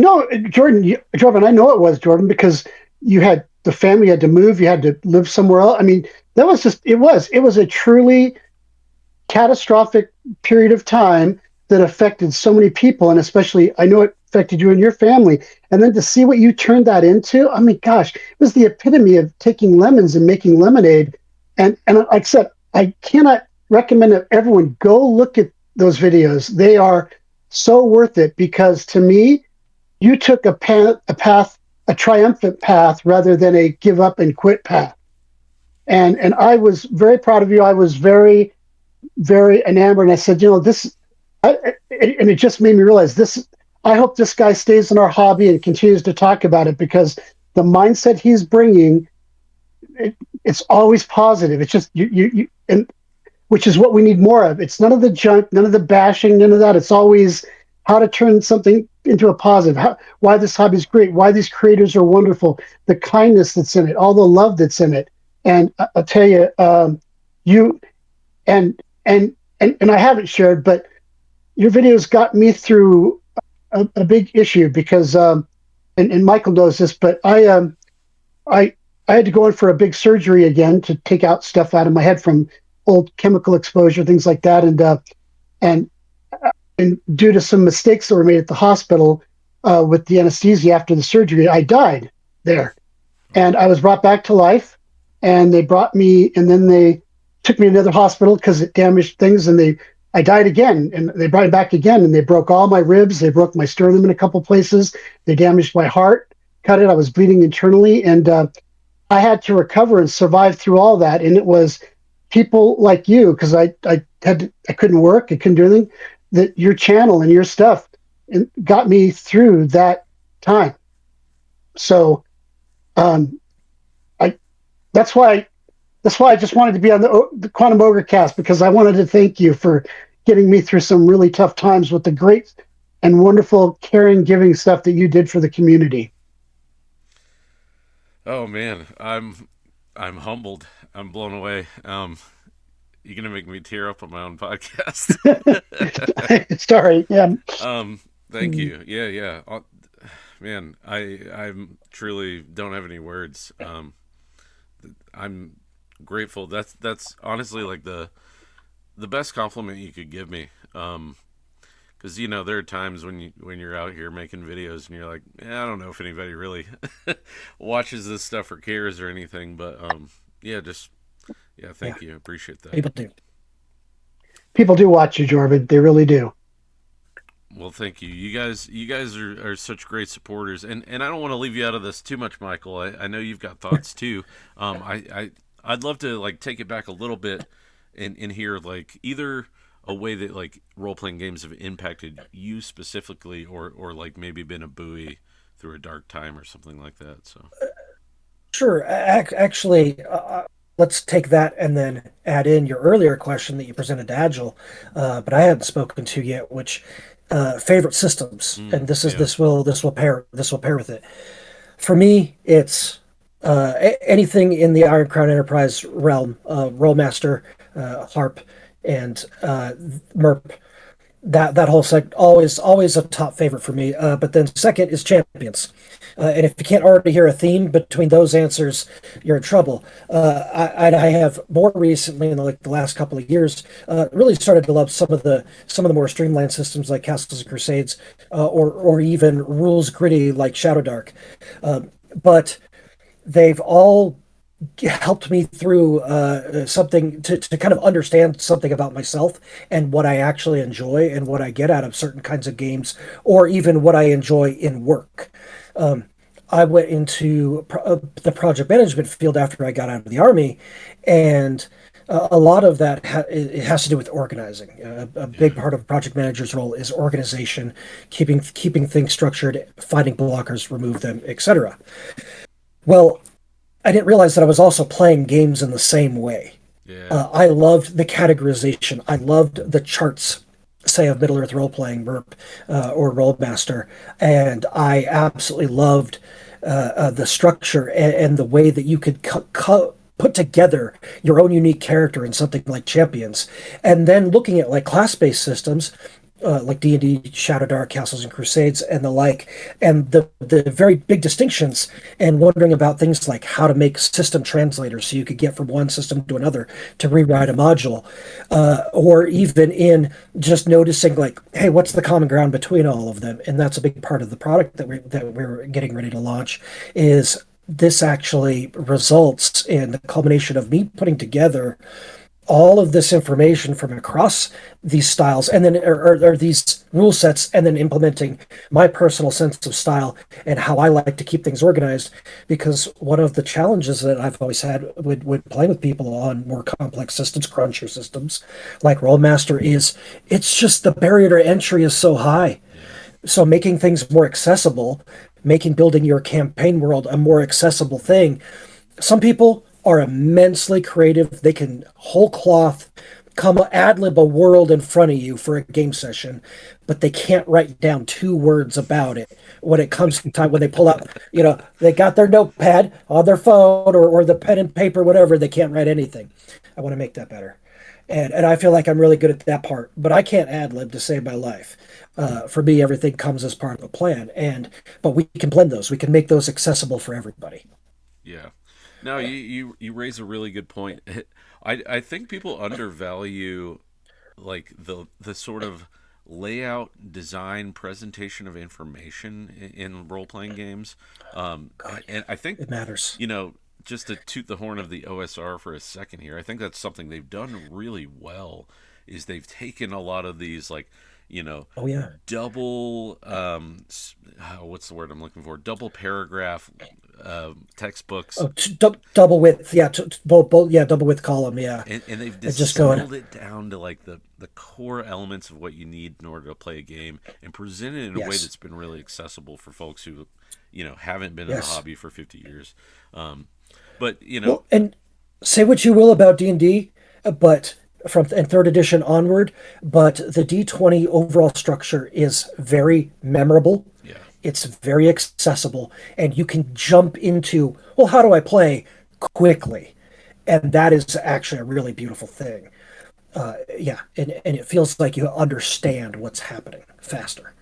Jordan, I know it was Jordan because you had the family you had to move, you had to live somewhere else. I mean, that was just it was a truly catastrophic period of time that affected so many people, and especially I know it affected you and your family. And then to see what you turned that into, I mean, gosh, it was the epitome of taking lemons and making lemonade. And like I said, I cannot recommend that everyone go look at those videos. They are so worth it because to me, you took a triumphant path rather than a give up and quit path. And I was very proud of you. I was very enamored. And I said, this, and it just made me realize this. I hope this guy stays in our hobby and continues to talk about it because the mindset he's bringing, it's always positive. It's just and which is what we need more of. It's none of the junk, none of the bashing, none of that. It's always how to turn something into a positive. Why this hobby is great. Why these creators are wonderful. The kindness that's in it, all the love that's in it. And I'll tell you, you and and I haven't shared, but your videos got me through a big issue because and Michael knows this, but I I had to go in for a big surgery again to take out stuff out of my head from old chemical exposure, things like that, and and due to some mistakes that were made at the hospital with the anesthesia after the surgery, I died there, and I was brought back to life, and they brought me, and then they took me to another hospital because it damaged things, and I died again, and they brought me back again, and they broke all my ribs, they broke my sternum in a couple places, they damaged my heart, cut it, I was bleeding internally, and I had to recover and survive through all that, and it was people like you because I couldn't work, I couldn't do anything. That your channel and your stuff got me through that time. So um, I that's why I just wanted to be on the Quantum Ogre cast because I wanted to thank you for getting me through some really tough times with the great and wonderful caring, giving stuff that you did for the community. oh man, I'm humbled. I'm blown away. You're gonna make me tear up on my own podcast. Sorry, yeah. Thank you. Yeah, yeah. Man, I'm truly don't have any words. I'm grateful. That's honestly like the best compliment you could give me. Because there are times when you're out here making videos and you're like, I don't know if anybody really watches this stuff or cares or anything. But yeah, just yeah, Yeah, thank you. Appreciate that. people do. People do watch you, Jordan. They really do. Well, thank you. You guys are such great supporters, and I don't want to leave you out of this too much, Michael. I know you've got thoughts too. I'd love to like take it back a little bit and hear like either a way that like role playing games have impacted you specifically, or like maybe been a buoy through a dark time or something like that. So Sure. Actually, let's take that and then add in your earlier question that you presented to Agile, but I hadn't spoken to yet, which favorite systems, and yeah, this will pair with it. For me, it's anything in the Iron Crown Enterprise realm, Rollmaster, Harp, and MERP. That whole seg always a top favorite for me. But then second is champions. And if you can't already hear a theme between those answers, you're in trouble. I have more recently, in the last couple of years, really started to love some of the more streamlined systems like Castles and Crusades, or even rules gritty like Shadow Dark. But they've all helped me through something to kind of understand something about myself and what I actually enjoy and what I get out of certain kinds of games, or even what I enjoy in work. I went into the project management field after I got out of the army, and a lot of that it has to do with organizing. A big part of a project manager's role is organization, keeping things structured, finding blockers, remove them, etc. Well, I didn't realize that I was also playing games in the same way. Yeah. I loved the categorization. I loved the charts, say, of Middle Earth role playing, MERP, or Rollmaster, and I absolutely loved the structure and the way that you could put together your own unique character in something like Champions, and then looking at like class-based systems. Like D&D, Shadow Dark, Castles and Crusades, and the like, and the very big distinctions, and wondering about things like how to make system translators so you could get from one system to another to rewrite a module, or even in just noticing like, hey, what's the common ground between all of them? And that's a big part of the product that we're getting ready to launch. Is this actually results in the culmination of me putting together all of this information from across these styles, and then or these rule sets, and then implementing my personal sense of style and how I like to keep things organized. Because one of the challenges that I've always had with playing with people on more complex systems, crunchier systems like Rollmaster, is it's just the barrier to entry is so high. So making things more accessible, making building your campaign world a more accessible thing. Some people are immensely creative. They can whole cloth come ad lib a world in front of you for a game session, but they can't write down 2 words about it when it comes to time when they pull out, they got their notepad on their phone, or the pen and paper, whatever. They can't write anything. I want to make that better. And I feel like I'm really good at that part, but I can't ad lib to save my life. For me, everything comes as part of a plan, but we can blend those. We can make those accessible for everybody. Yeah. No, you raise a really good point. I think people undervalue like the sort of layout, design, presentation of information in role playing games. And I think It matters. just to toot the horn of the OSR for a second here, I think that's something they've done really well. Is they've taken a lot of these like Oh yeah. double what's the word I'm looking for? Double paragraph textbooks. Oh, double width, yeah, both, yeah, double width column, yeah. And they've Just going. distilled it down to like the core elements of what you need in order to play a game, and present it in a way Yes. that's been really accessible for folks who haven't been in the Yes. hobby for 50 years. But Well, and say what you will about D&D, but from and third edition onward, but the D20 overall structure is very memorable. yeah, It's very accessible, and you can jump into, well, how do I play quickly? And that is actually a really beautiful thing. Yeah, and it feels like you understand what's happening faster.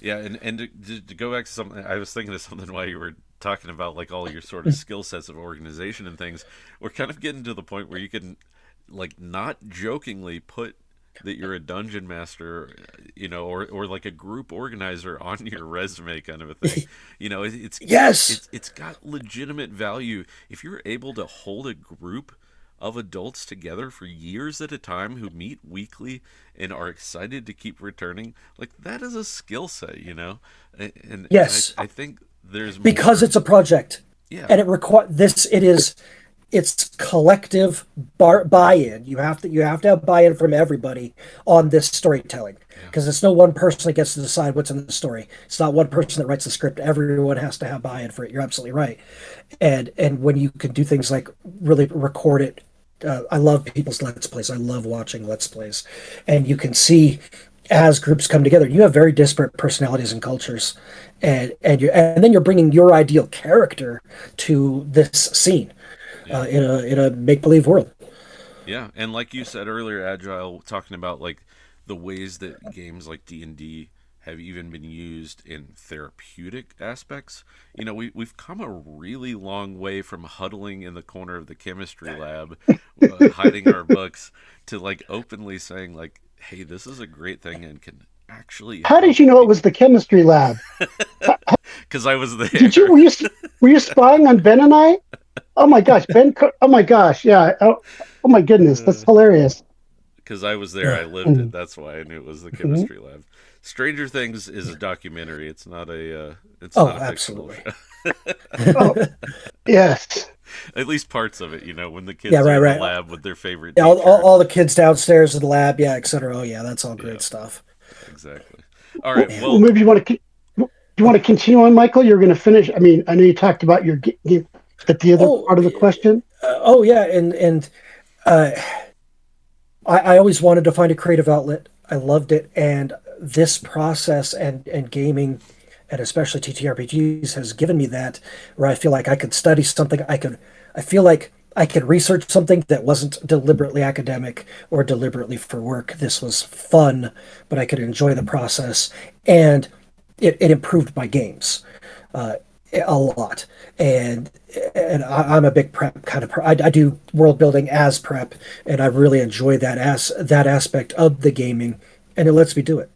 yeah, and to go back to something, I was thinking of something while you were talking about like all your sort of skill sets of organization and things. We're kind of getting to the point where you can like not jokingly put that you're a dungeon master, or like a group organizer on your resume, kind of a thing. Yes. It's got legitimate value if you're able to hold a group of adults together for years at a time who meet weekly and are excited to keep returning. Like that is a skill set. And Yes. I think there's Because more. it's a project, Yeah, and it's collective buy-in. You have to have buy-in from everybody on this storytelling, because it's no one person that gets to decide what's in the story. It's not one person that writes the script. Everyone has to have buy-in for it. You're absolutely right. And when you can do things like really record it, I love people's let's plays. I love watching let's plays, and you can see as groups come together, you have very disparate personalities and cultures, and then you're bringing your ideal character to this scene, yeah. in a make believe world. Yeah, and like you said earlier, Agile, talking about like the ways that games like D&D have even been used in therapeutic aspects. You know, we've come a really long way from huddling in the corner of the chemistry lab, hiding our books, to like openly saying like, "Hey, this is a great thing and can actually How did help you know it people." was the chemistry lab? Because I was Did there. you were you spying on Ben and I? Oh my gosh, Ben! Oh my gosh, yeah. Oh my goodness, that's hilarious. Because I was there, I lived it. That's why I knew it was the Mhm. chemistry lab. Stranger Things is a documentary. It's not a. It's not Oh, a fictional absolutely. show. Oh yes. At least parts of it, when the Yeah, kids are right, in the right. lab with their favorite Yeah, teacher. all the kids downstairs in the lab, yeah, etc. Oh, yeah, that's all Yeah, great stuff. exactly. All right. Well, Man. Well, maybe you want to continue on, Michael. You're going to finish. I mean, I know you talked about your game, but the other Oh, part of the question. oh, yeah, and uh, I always wanted to find a creative outlet. I loved it, and this process and gaming, and especially TTRPGs, has given me that where I feel like I could study something. I feel like I could research something that wasn't deliberately academic or deliberately for work. This was fun, but I could enjoy the process, and it improved my games uh, a lot. And I'm a big prep kind of. I do world building as prep, and I really enjoy that aspect of the gaming, and it lets me do it.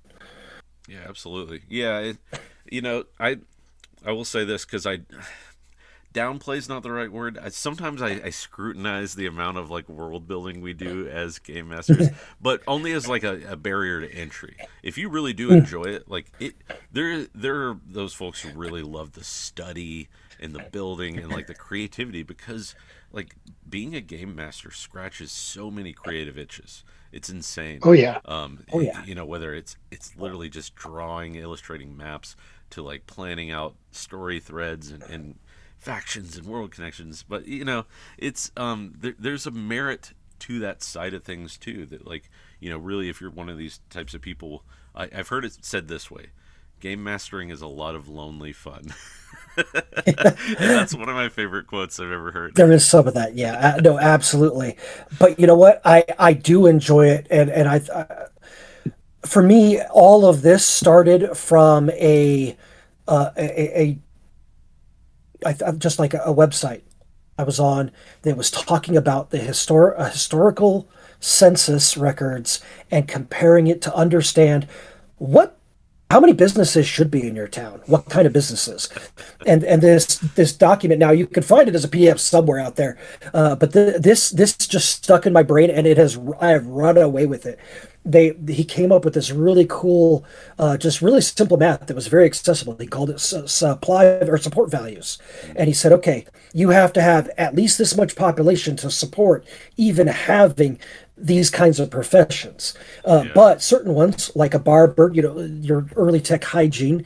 yeah, absolutely. Yeah, I will say this because I downplay is not the right word. Sometimes I scrutinize the amount of like world building we do as game masters, but only as like a barrier to entry. If you really do enjoy it, like there are those folks who really love the study and the building and like the creativity because like being a game master scratches so many creative itches. It's insane. Oh yeah. Oh yeah. Whether it's literally just drawing, illustrating maps to like planning out story threads and factions and world connections. But it's there's a merit to that side of things too. That like really, if you're one of these types of people, I've heard it said this way: game mastering is a lot of lonely fun. And that's one of my favorite quotes I've ever heard. There is some of that, yeah. No, absolutely. But you know what? I do enjoy it, and for me, all of this started from a just like a website I was on that was talking about the historical census records and comparing it to understand what how many businesses should be in your town, what kind of businesses, and this document, now you can find it as a PDF somewhere out there, but this just stuck in my brain, and I have run away with it. He came up with this really cool, just really simple math that was very accessible. He called it supply or support values, and he said, okay, you have to have at least this much population to support even having these kinds of professions. Yeah, But certain ones, like a barber, your early tech hygiene,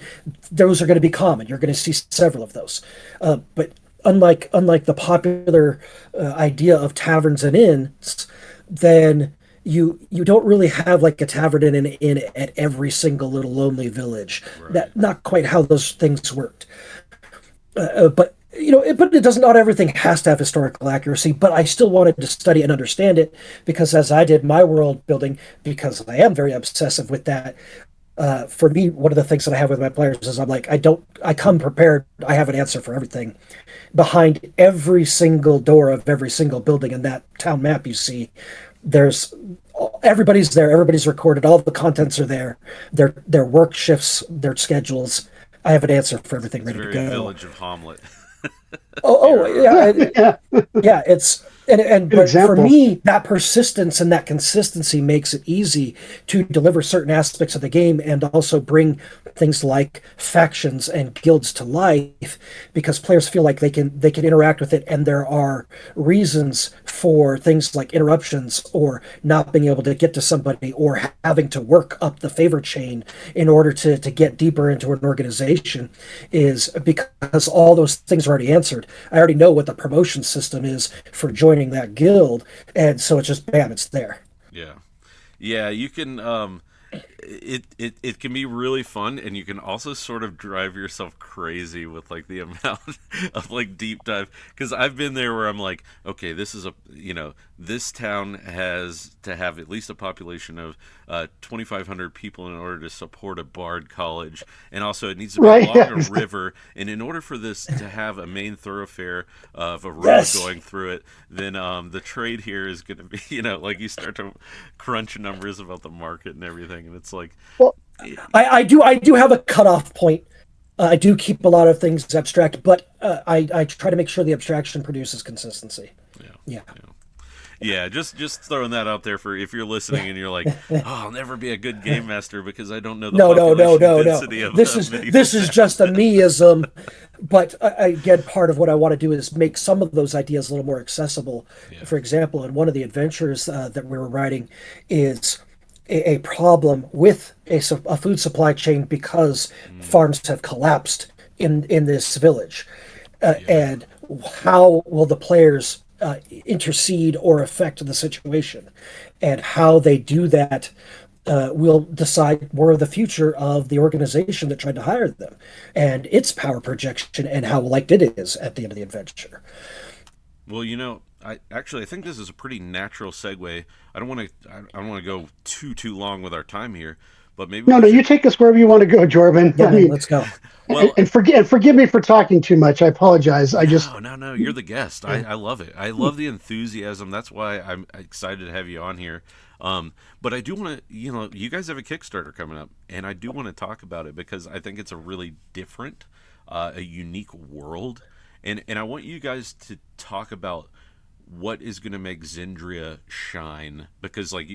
those are going to be common. You're going to see several of those. But unlike the popular idea of taverns and inns, then you don't really have like a tavern and an inn at every single little lonely village. right. That not quite how those things worked. But but it doesn't. Not everything has to have historical accuracy. But I still wanted to study and understand it because, as I did my world building, because I am very obsessive with that. For me, one of the things that I have with my players is I'm like, I come prepared. I have an answer for everything. Behind every single door of every single building in that town map you see, there's everybody's there. Everybody's recorded. All the contents are there. Their work shifts, their schedules. I have an answer for everything It's ready to very go. Village of Hamlet. Oh, Yeah. yeah, Yeah. yeah. And Good but for example. me, that persistence and that consistency makes it easy to deliver certain aspects of the game and also bring things like factions and guilds to life because players feel like they can interact with it, and there are reasons for things like interruptions or not being able to get to somebody or having to work up the favor chain in order to get deeper into an organization, is because all those things are already answered. I already know what the promotion system is for joining that guild, and so it's just bam, it's there. Yeah, yeah. You can. it can be really fun, and you can also sort of drive yourself crazy with like the amount of like deep dive. Because I've been there where I'm like, okay, this is this town has to have at least a population of 2,500 people in order to support a bard college, and also it needs to be Right, along yeah. a river. And in order for this to have a main thoroughfare of a road Yes. going through it, then the trade here is going to be, like you start to crunch numbers about the market and everything, and it's like, Well, I do have a cutoff point. I do keep a lot of things abstract, but I try to make sure the abstraction produces consistency. Yeah. yeah, just throwing that out there for if you're listening and you're like, oh, I'll never be a good game master because I don't know the No. population density of This is just a meism, but again, part of what I want to do is make some of those ideas a little more accessible. Yeah. For example, in one of the adventures that we were writing is a problem with a food supply chain because farms have collapsed in this village, and how will the players intercede or affect the situation, and how they do that will decide more of the future of the organization that tried to hire them and its power projection and how liked it is at the end of the adventure. Well, I think this is a pretty natural segue. I don't want to go too long with our time here, but maybe no, you take us wherever you want to go, Jordan. Yeah, let's go. Well, and forgive me for talking too much. I apologize. No, you're the guest. I love it. I love the enthusiasm. That's why I'm excited to have you on here. But I do want to, you guys have a Kickstarter coming up, and I do want to talk about it because I think it's a really different, a unique world, and I want you guys to talk about what is going to make Zendria shine, because like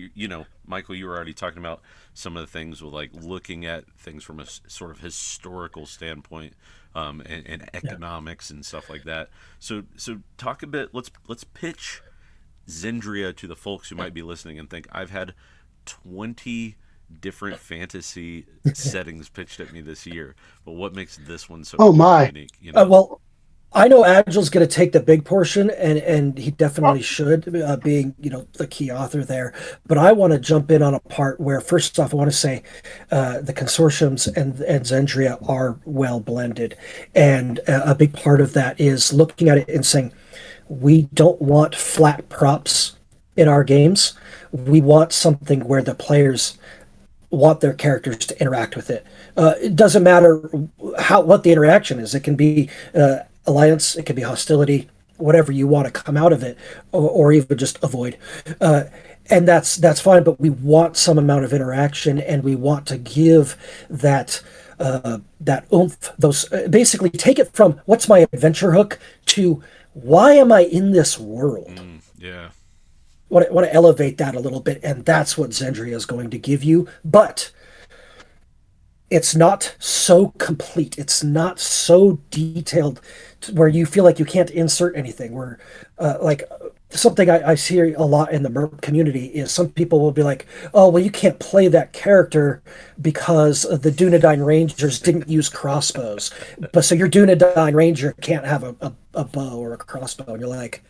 Michael, you were already talking about some of the things with like looking at things from a sort of historical standpoint, and economics and stuff like that. So talk a bit. Let's pitch Zendria to the folks who might be listening and think, I've had 20 different fantasy settings pitched at me this year, but what makes this one so unique? Well, I know Agile's going to take the big portion, and he definitely should, being the key author there. But I want to jump in on a part where, first off, I want to say the consortiums and Zendria are well blended, and a big part of that is looking at it and saying, we don't want flat props in our games. We want something where the players want their characters to interact with it. It doesn't matter what the interaction is. It can be alliance, it can be hostility, whatever you want to come out of it, or even just avoid. And that's fine, but we want some amount of interaction, and we want to give that oomph. Those basically take it from what's my adventure hook to why am I in this world? Yeah. Want to elevate that a little bit, and that's what Zendria is going to give you. But it's not so complete. It's not so detailed where you feel like you can't insert anything. Where, like, something I see a lot in the MERP community is some people will be like, oh, well, you can't play that character because the Dunedain Rangers didn't use crossbows. But so your Dunedain Ranger can't have a bow or a crossbow. And you're like,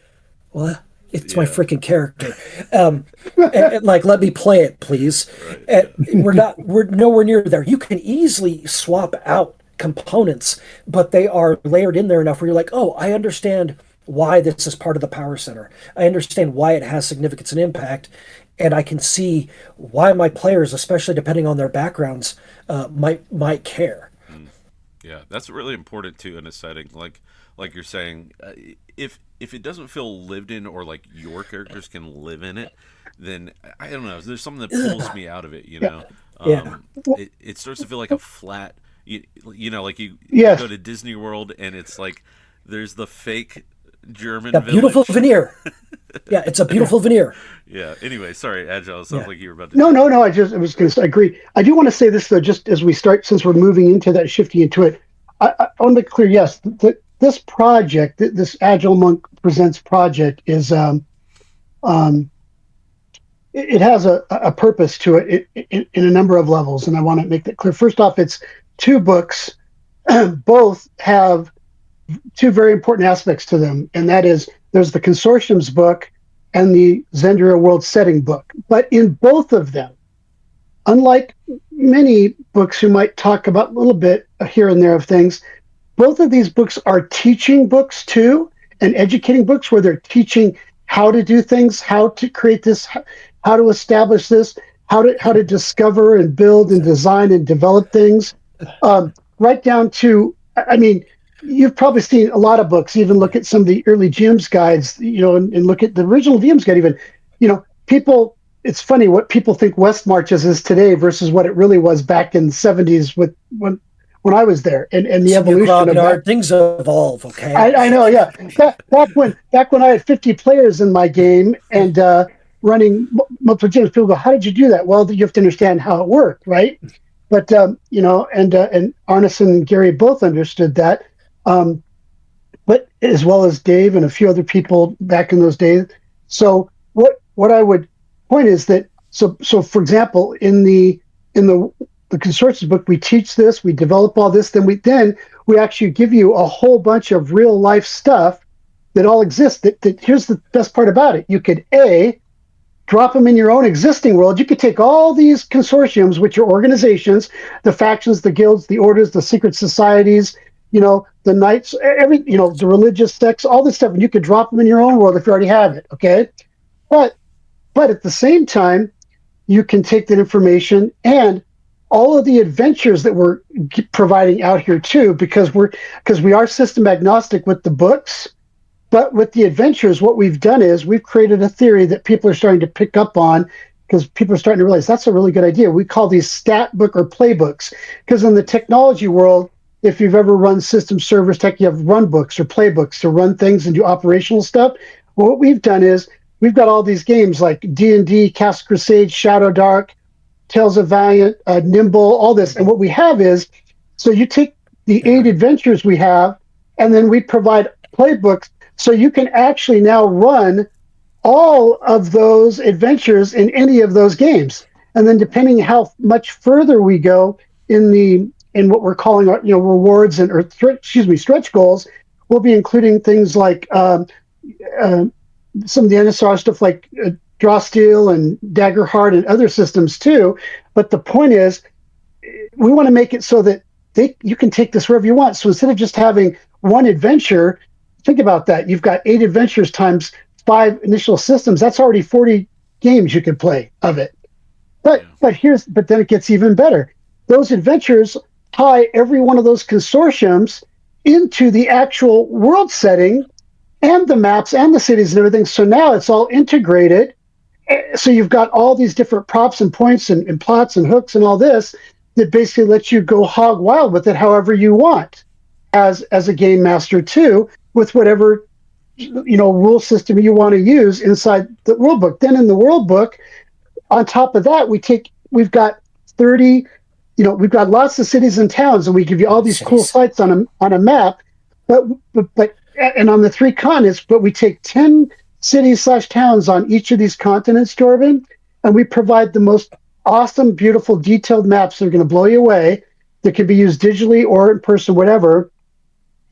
what? It's my freaking character. And, like, let me play it, please. Right. We're nowhere near there. You can easily swap out components, but they are layered in there enough where you're like, oh, I understand why this is part of the power center. I understand why it has significance and impact, and I can see why my players, especially depending on their backgrounds, might care. Yeah, that's really important too in a setting like you're saying. If it doesn't feel lived in, or like your characters can live in it, then I don't know. There's something that pulls me out of it. It starts to feel like a flat. Like you go to Disney World and it's like there's the fake German beautiful veneer. Yeah, it's a beautiful veneer. Yeah. Anyway, sorry, Agile. It sounds like you were about to. No. I was going to agree. I do want to say this though, just as we start, since we're moving into that, shifting into it. I want to be clear. Yes, this project, this Agile Monk Presents project, is it has a purpose to it in a number of levels, and I want to make that clear. First off, it's 2 books. Both have 2 very important aspects to them, and that is there's the Consortium's book and the Zendria World Setting book. But in both of them, unlike many books who might talk about a little bit here and there of things, both of these books are teaching books too, and educating books where they're teaching how to do things, how to create this, how to establish this, how to discover and build and design and develop things, right down to, I mean, you've probably seen a lot of books. Even look at some of the early GM's guides, and look at the original GM's guide. Even, people. It's funny what people think West Marches is today versus what it really was back in the '70s with when I was there, and the evolution of that. Things evolve, okay? I know, yeah. Back when I had 50 players in my game and running multiple gyms, people go, "How did you do that?" Well, you have to understand how it worked, right? But and Arneson and Gary both understood that, but as well as Dave and a few other people back in those days. So what I would point is that so for example, in the consortium book, we teach this, we develop all this, then we actually give you a whole bunch of real life stuff that all exists. That here's the best part about it: you could drop them in your own existing world. You could take all these consortiums, which are organizations, the factions, the guilds, the orders, the secret societies, the knights, the religious sects, all this stuff, and you could drop them in your own world if you already have it. Okay, but at the same time, you can take that information and all of the adventures that we're providing out here too, because we are system agnostic with the books, but with the adventures, what we've done is we've created a theory that people are starting to pick up on, because people are starting to realize that's a really good idea. We call these stat book or playbooks, because in the technology world, if you've ever run system servers tech, you have run books or playbooks to run things and do operational stuff. Well, what we've done is we've got all these games like D&D, Cast Crusade, Shadow Dark, Tales of Valiant, Nimble, all this. And what we have is, so you take the 8 adventures we have, and then we provide playbooks, so you can actually now run all of those adventures in any of those games. And then depending how much further we go in what we're calling our, rewards or stretch goals, we'll be including things like some of the NSR stuff like Draw Steel and Daggerheart and other systems too. But the point is, we want to make it so that you can take this wherever you want. So instead of just having one adventure, think about that. You've got 8 adventures times 5 initial systems. That's already 40 games you could play of it. But then it gets even better. Those adventures tie every one of those consortiums into the actual world setting and the maps and the cities and everything. So now it's all integrated. So you've got all these different props and points and plots and hooks and all this that basically lets you go hog wild with it however you want as a game master too, with whatever rule system you want to use inside the world book. Then in the world book, on top of that, we've got 30, we've got lots of cities and towns, and we give you all these cool sites on a map, but and on the 3 continents, but we take 10 cities/towns on each of these continents, Jordan, and we provide the most awesome, beautiful, detailed maps that are going to blow you away, that can be used digitally or in person, whatever.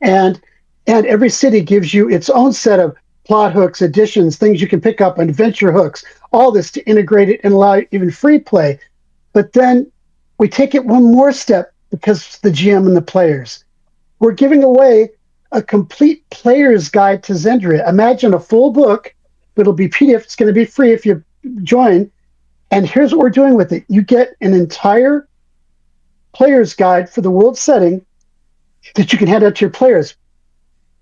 And every city gives you its own set of plot hooks, additions, things you can pick up, and adventure hooks, all this to integrate it and allow even free play. But then we take it one more step, because the GM and the players. We're giving away a complete player's guide to Zendria. Imagine a full book, but it'll be PDF. It's going to be free if you join. And here's what we're doing with it. You get an entire player's guide for the world setting that you can hand out to your players.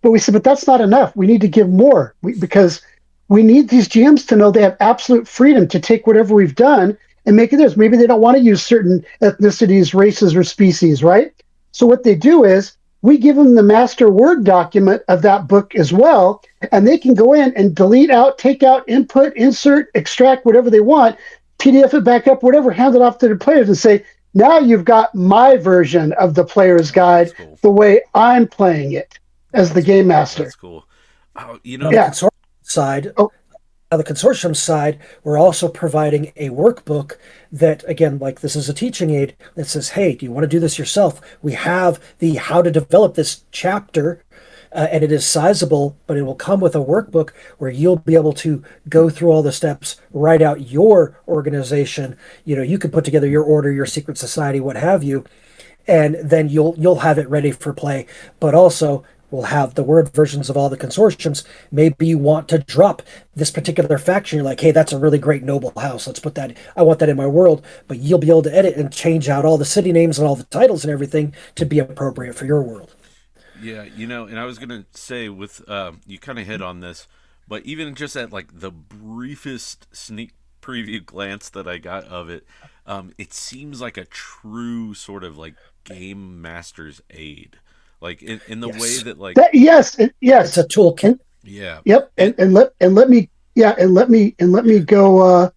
But we said, but that's not enough. We need to give more, because we need these GMs to know they have absolute freedom to take whatever we've done and make it theirs. Maybe they don't want to use certain ethnicities, races, or species, right? So what they do is we give them the master Word document of that book as well, and they can go in and delete out, take out, input, insert, extract, whatever they want, PDF it back up, whatever, hand it off to the players and say, now you've got my version of the player's guide, the way I'm playing it as the game master. That's cool. On the consortium side, we're also providing a workbook that, again, like this is a teaching aid that says, hey, do you want to do this yourself? We have the how to develop this chapter and it is sizable, but it will come with a workbook where you'll be able to go through all the steps, write out your organization. You can put together your order, your secret society, what have you, and then you'll have it ready for play. But also, we'll have the word versions of all the consortiums. Maybe you want to drop this particular faction. You're like, hey, that's a really great noble house. Let's put that. I want that in my world. But you'll be able to edit and change out all the city names and all the titles and everything to be appropriate for your world. Yeah, and I was gonna say with you kind of hit on this, but even just at like the briefest sneak preview glance that I got of it, it seems like a true sort of like game master's aid, like in the way that like yes, it's a toolkit. yeah, yep, and let me go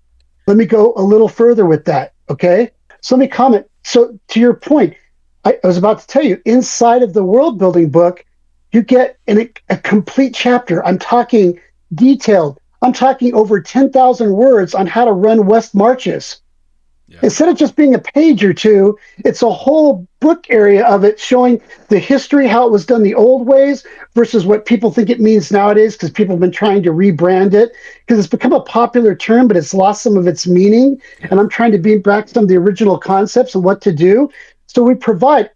let me go a little further with that. Okay, so let me comment. So to your point, I was about to tell you, inside of the world building book, you get a complete chapter. I'm talking detailed. I'm talking over 10,000 words on how to run West Marches. yeah. Instead of just being a page or two, it's a whole book area of it showing the history, how it was done the old ways versus what people think it means nowadays, because people have been trying to rebrand it because it's become a popular term, but it's lost some of its meaning. Yeah. And I'm trying to bring back some of the original concepts and what to do. So we provide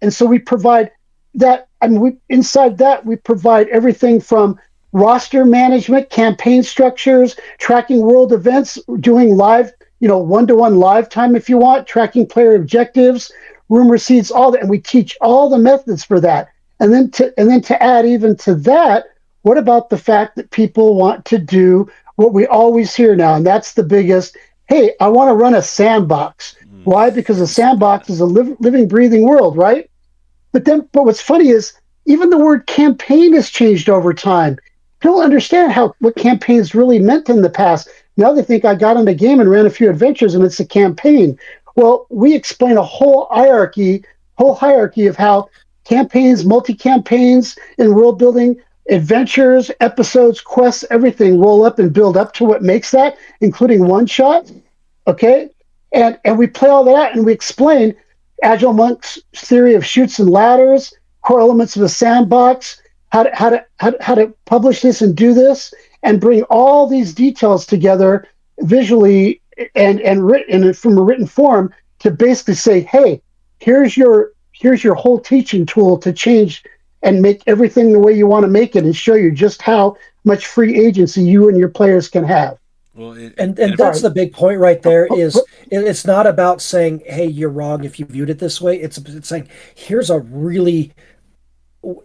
that. I mean, inside that, we provide everything from roster management, campaign structures, tracking world events, doing live, one-to-one live time if you want, tracking player objectives, room receipts, all that, and we teach all the methods for that. And then to add even to that, what about the fact that people want to do what we always hear now, and that's the biggest. Hey, I want to run a sandbox. Why? Because a sandbox is a living, breathing world, right? But what's funny is even the word campaign has changed over time. People understand what campaigns really meant in the past. Now they think I got in a game and ran a few adventures and it's a campaign. Well, we explain a whole hierarchy of how campaigns, multi-campaigns in world building, adventures, episodes, quests, everything roll up and build up to what makes that, including one shot. Okay? And we play all that out and we explain Agile Monk's theory of chutes and ladders, core elements of a sandbox, how to publish this and do this, and bring all these details together visually and written from a written form to basically say, hey, here's your whole teaching tool to change and make everything the way you want to make it, and show you just how much free agency you and your players can have. Well, And that's the big point right there is it's not about saying, hey, you're wrong if you viewed it this way. It's saying, here's a really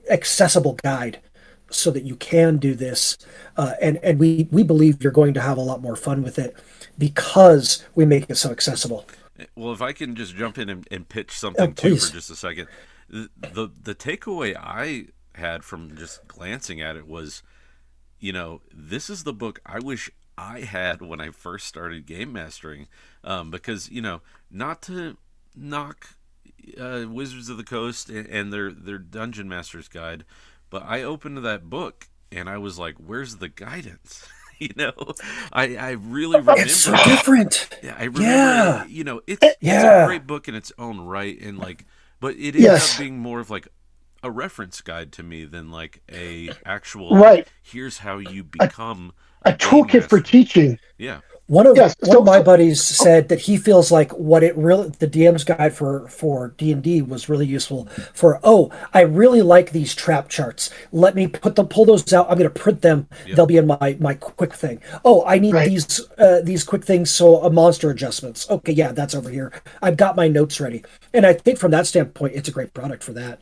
accessible guide so that you can do this. And we believe you're going to have a lot more fun with it because we make it so accessible. Well, if I can just jump in and pitch something too for just a second. The takeaway I had from just glancing at it was, this is the book I wish I had when I first started game mastering, because not to knock Wizards of the Coast and their Dungeon Master's Guide, but I opened that book and I was like, "Where's the guidance?" I really remember. It's so different. Yeah, I remember. It's a great book in its own right, and but it ends up being more of like a reference guide to me than like a actual here's how you become a toolkit for teaching. Yeah. One of my buddies said that he feels like the DM's guide for D&D was really useful for, I really like these trap charts. Let me pull those out. I'm going to print them. Yep. They'll be in my quick thing. Oh, I need these quick things. So monster adjustments. Okay. Yeah, that's over here. I've got my notes ready. And I think from that standpoint, it's a great product for that.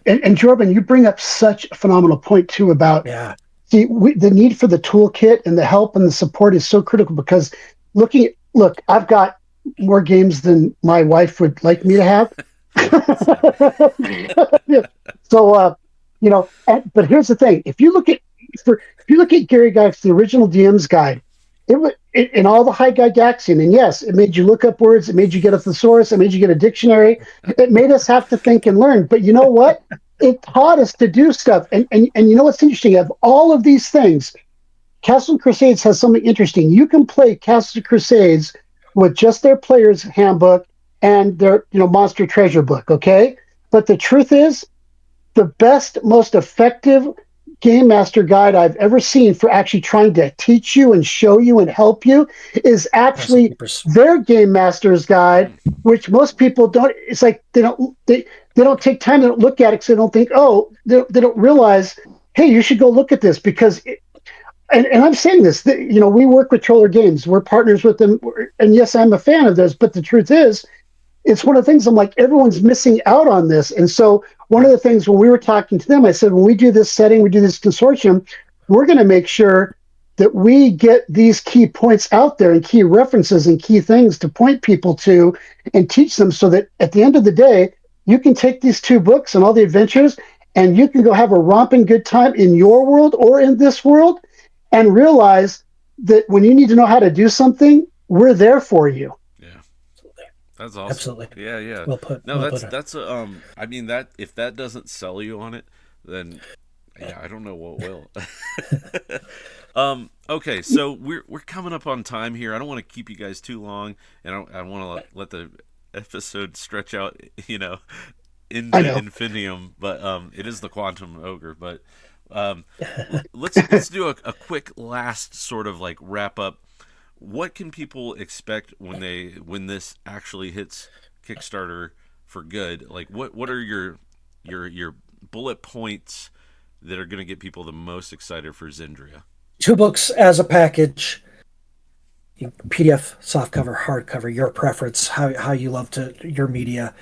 And Jordan, you bring up such a phenomenal point too about, see, the need for the toolkit and the help and the support is so critical because I've got more games than my wife would like me to have. So, but here's the thing: if you look at Gary Gygax, the original DM's guide, in all the high Gygaxian, and yes, it made you look up words, it made you get a thesaurus, it made you get a dictionary, it made us have to think and learn. But you know what? It taught us to do stuff. And you know what's interesting? Of all of these things, Castle Crusades has something interesting. You can play Castle Crusades with just their player's handbook and their monster treasure book, okay? But the truth is, the best, most effective game master guide I've ever seen for actually trying to teach you and show you and help you is actually their game master's guide, which most people don't. It's like they don't take time to look at it because they don't think, they don't realize, hey, you should go look at this because. And I'm saying this, we work with Troller Games. We're partners with them. And yes, I'm a fan of theirs. But the truth is, it's one of the things I'm like, everyone's missing out on this. And so one of the things when we were talking to them, I said, when we do this setting, we do this consortium, we're going to make sure that we get these key points out there and key references and key things to point people to and teach them so that at the end of the day, you can take these 2 books and all the adventures and you can go have a romping good time in your world or in this world and realize that when you need to know how to do something, we're there for you. That's awesome. Absolutely. Yeah. Well put. No, well that's I mean, that if that doesn't sell you on it, then I don't know what will. Okay, so we're coming up on time here. I don't want to keep you guys too long, and I want to let the episode stretch out, into infinitum. But it is the Quantum Ogre. But let's do a quick last sort of like wrap up. What can people expect when this actually hits Kickstarter for good? Like, what are your bullet points that are going to get people the most excited for Zendria? 2 books as a package. PDF, softcover, hardcover, your preference, how you love your media.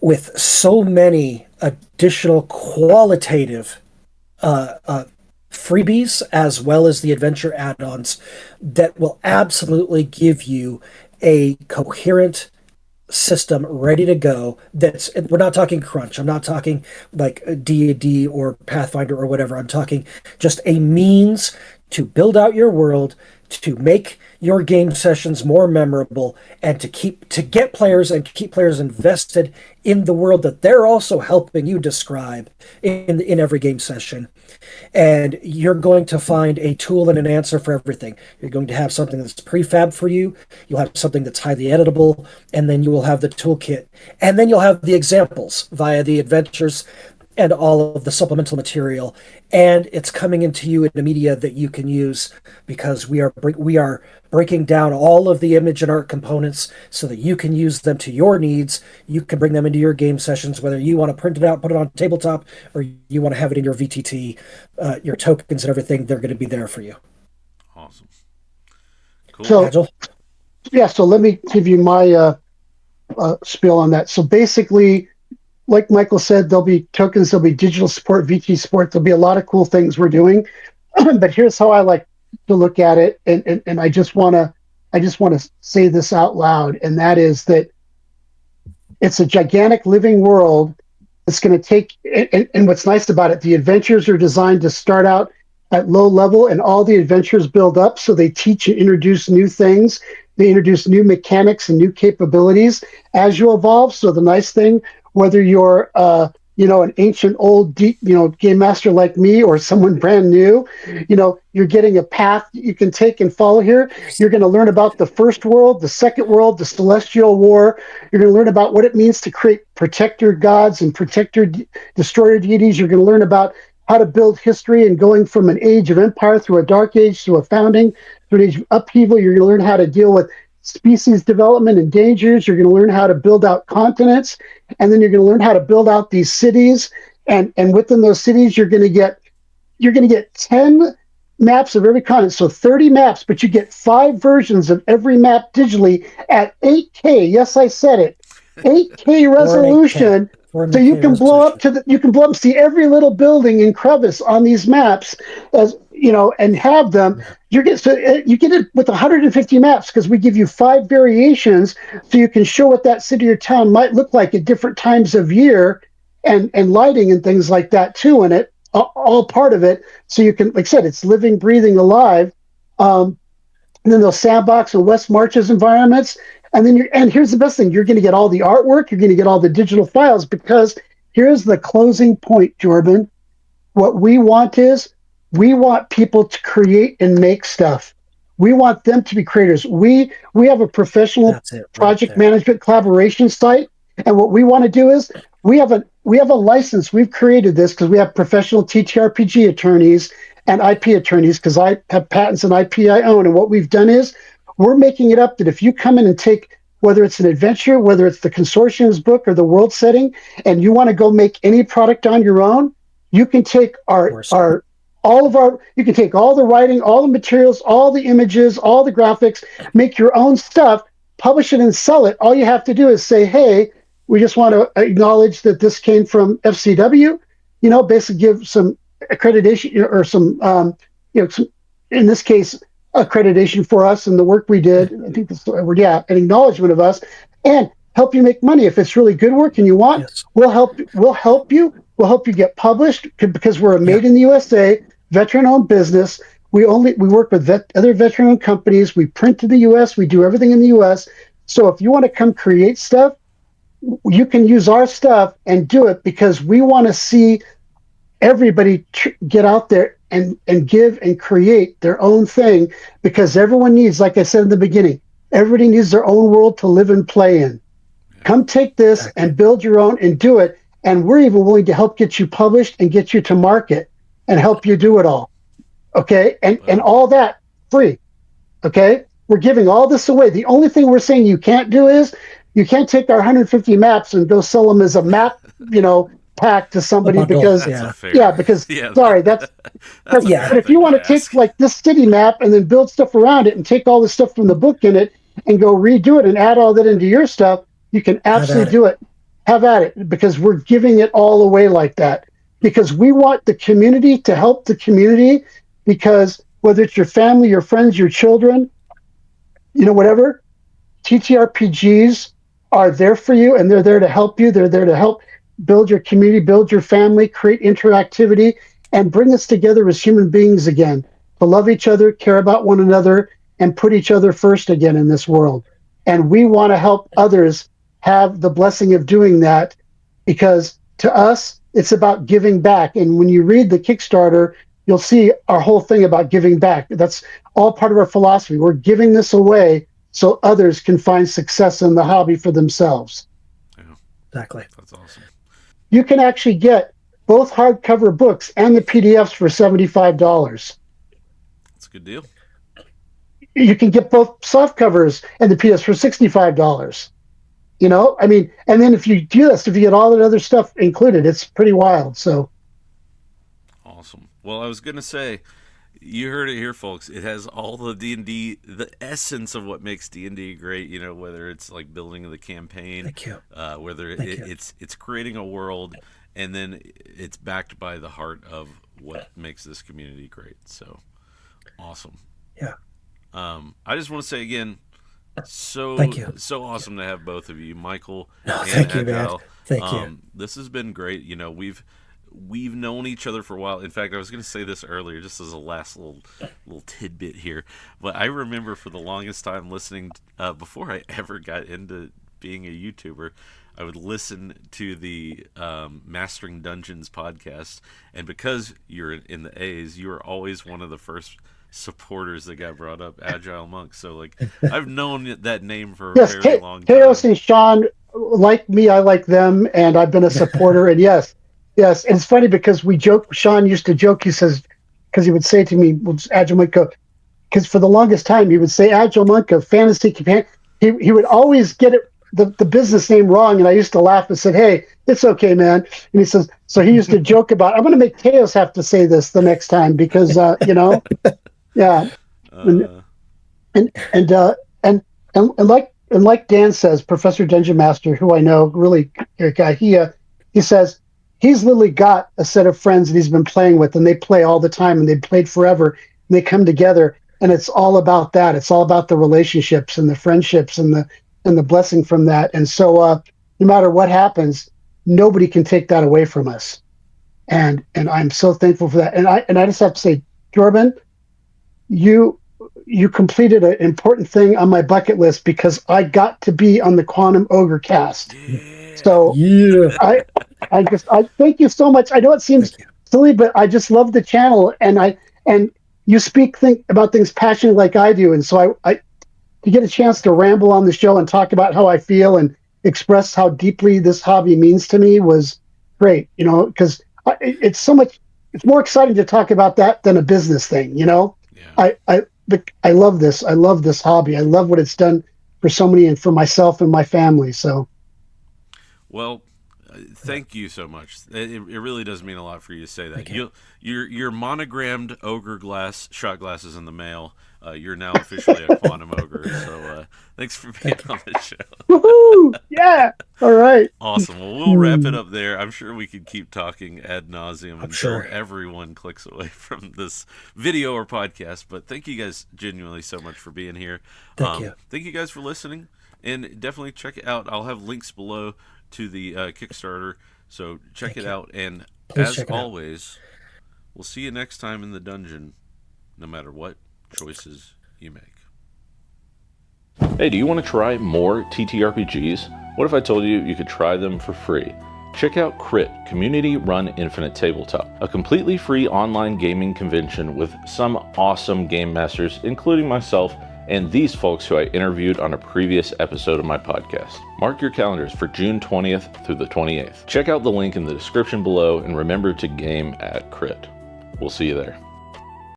With so many additional qualitative freebies as well as the adventure add-ons that will absolutely give you a coherent system ready to go. We're not talking crunch. I'm not talking like D&D or Pathfinder or whatever. I'm talking just a means to build out your world, to make your game sessions more memorable, and to get players and keep players invested in the world that they're also helping you describe in every game session. And you're going to find a tool and an answer for everything. You're going to have something that's prefab for you. You'll have something that's highly editable, and then you will have the toolkit. And then you'll have the examples via the adventures and all of the supplemental material. And it's coming into you in a media that you can use because we are breaking down all of the image and art components so that you can use them to your needs. You can bring them into your game sessions, whether you want to print it out, put it on tabletop, or you want to have it in your VTT, your tokens and everything, they're going to be there for you. Awesome. Cool. So, Agile? Yeah, so let me give you my spiel on that. So basically, like Michael said, there'll be tokens, there'll be digital support, VT support, there'll be a lot of cool things we're doing. But here's how I like to look at it, and I just want to say this out loud, and that is that it's a gigantic living world. It's going to take, and what's nice about it, the adventures are designed to start out at low level, and all the adventures build up, so they teach and introduce new things. They introduce new mechanics and new capabilities as you evolve. So the nice thing, whether you're an ancient old game master like me or someone brand new, you're getting a path you can take and follow here. You're going to learn about the first world, the second world, the celestial war. You're going to learn about what it means to create protector gods and protector destroyer deities. You're going to learn about how to build history and going from an age of empire through a dark age to a founding, through an age of upheaval. You're going to learn how to deal with species development and dangers. You're going to learn how to build out continents, and then you're going to learn how to build out these cities. And within those cities, you're going to get 10 maps of every continent, so 30 maps, but you get 5 versions of every map digitally at 8K. Yes, I said it. 8K resolution. So you can blow up and see every little building and crevice on these maps, and have them. You get it with 150 maps because we give you 5 variations, so you can show what that city or town might look like at different times of year, and lighting and things like that too in it, all part of it. So you can, like I said, it's living, breathing, alive. And then those sandbox and West Marches environments. And here's the best thing: you're going to get all the artwork, you're going to get all the digital files, because here's the closing point, Jordan. What we want people to create and make stuff. We want them to be creators. We have a professional project management collaboration site, And what we want to do is we have a license. We've created this because we have professional TTRPG attorneys and IP attorneys, because I have patents and IP I own. And what we've done is we're making it up that if you come in and take, whether it's an adventure, whether it's the consortium's book or the world setting, and you want to go make any product on your own, you can take you can take all the writing, all the materials, all the images, all the graphics, make your own stuff, publish it and sell it. All you have to do is say, hey, we just want to acknowledge that this came from FCW, basically give some accreditation or some, in this case, accreditation for us and the work we did. I think that's the word, an acknowledgement of us, and help you make money. If it's really good work and you want, Yes. we'll help you. We'll help you get published, because we're a made in the USA, veteran-owned business. We work with other veteran-owned companies. We print to the US. We do everything in the US. So if you want to come create stuff, you can use our stuff and do it, because we want to see everybody get out there and give and create their own thing, because everyone needs, like I said in the beginning, everybody needs their own world to live and play in. Come take this and build your own and do it. And we're even willing to help get you published and get you to market and help you do it all. Okay. And all that free. Okay. We're giving all this away. The only thing we're saying you can't do is you can't take our 150 maps and go sell them as a map, pack to somebody, because sorry, but if you want to take like this city map and then build stuff around it and take all the stuff from the book in it and go redo it and add all that into your stuff, you can absolutely do it. Have at it, because we're giving it all away like that, because we want the community to help the community, because whether it's your family, your friends, your children, whatever, TTRPGs are there for you, and they're there to help you. They're there to help build your community, build your family, create interactivity, and bring us together as human beings again, to love each other, care about one another, and put each other first again in this world. And we want to help others have the blessing of doing that, because to us, it's about giving back. And when you read the Kickstarter, you'll see our whole thing about giving back. That's all part of our philosophy. We're giving this away so others can find success in the hobby for themselves. Yeah, exactly. That's awesome. You can actually get both hardcover books and the PDFs for $75. That's a good deal. You can get both soft covers and the PDFs for $65. And then if you do this, if you get all that other stuff included, it's pretty wild. So awesome. Well, I was gonna say, you heard it here, folks. It has all the D&D, the essence of what makes D&D great. Whether it's like building the campaign, Thank you. Whether it's creating a world, and then it's backed by the heart of what makes this community great. So awesome. Yeah. I just want to say again, Thank you. So awesome to have both of you, Michael and thank you, Agile. man. Thank you. This has been great. We've known each other for a while. In fact, I was going to say this earlier, just as a last little tidbit here. But I remember for the longest time listening, before I ever got into being a YouTuber, I would listen to the Mastering Dungeons podcast, and because you're in the A's, you were always one of the first supporters that got brought up, Agile Monk. So I've known that name for a very long time. Chaos and Sean like me, I like them, and I've been a supporter. And yes, and it's funny because we joke. Sean used to joke. He says, because he would say to me, Agile Monk, because for the longest time he would say Agile Monk of Fantasy Companion. He would always get it the business name wrong, and I used to laugh and said, "Hey, it's okay, man." And he says, so he used to joke about, "I'm going to make Chaos have to say this the next time because yeah." And like Dan says, Professor Dungeon Master, who I know, really great guy, he says he's literally got a set of friends that he's been playing with, and they play all the time, and they've played forever, and they come together, and it's all about that. It's all about the relationships and the friendships and the blessing from that. And so no matter what happens, nobody can take that away from us. And I'm so thankful for that. And I just have to say, Jordan, you completed an important thing on my bucket list, because I got to be on the Quantum Ogre cast. Yeah. So I thank you so much. I know it seems silly, but I just love the channel, and you speak about things passionately like I do, and so I to get a chance to ramble on the show and talk about how I feel and express how deeply this hobby means to me was great. Because it's so much. It's more exciting to talk about that than a business thing. Yeah. I love this. I love this hobby. I love what it's done for so many and for myself and my family. So. Well, thank you so much. It really does mean a lot for you to say that. Thank you. Your monogrammed ogre shot glasses in the mail. You're now officially a quantum ogre. So thanks for being on the show. Woohoo! Yeah. All right. Awesome. Well, we'll wrap it up there. I'm sure we could keep talking ad nauseum until sure. everyone clicks away from this video or podcast. But thank you guys genuinely so much for being here. Thank you. Thank you guys for listening, and definitely check it out. I'll have links below to the Kickstarter, so check it out. And Please as always, we'll see you next time in the dungeon, no matter what choices you make. Hey, do you want to try more TTRPGs? What if I told you you could try them for free? Check out Crit, Community-Run Infinite Tabletop, a completely free online gaming convention with some awesome game masters, including myself and these folks who I interviewed on a previous episode of my podcast. Mark your calendars for June 20th through the 28th. Check out the link in the description below and remember to game at Crit. We'll see you there.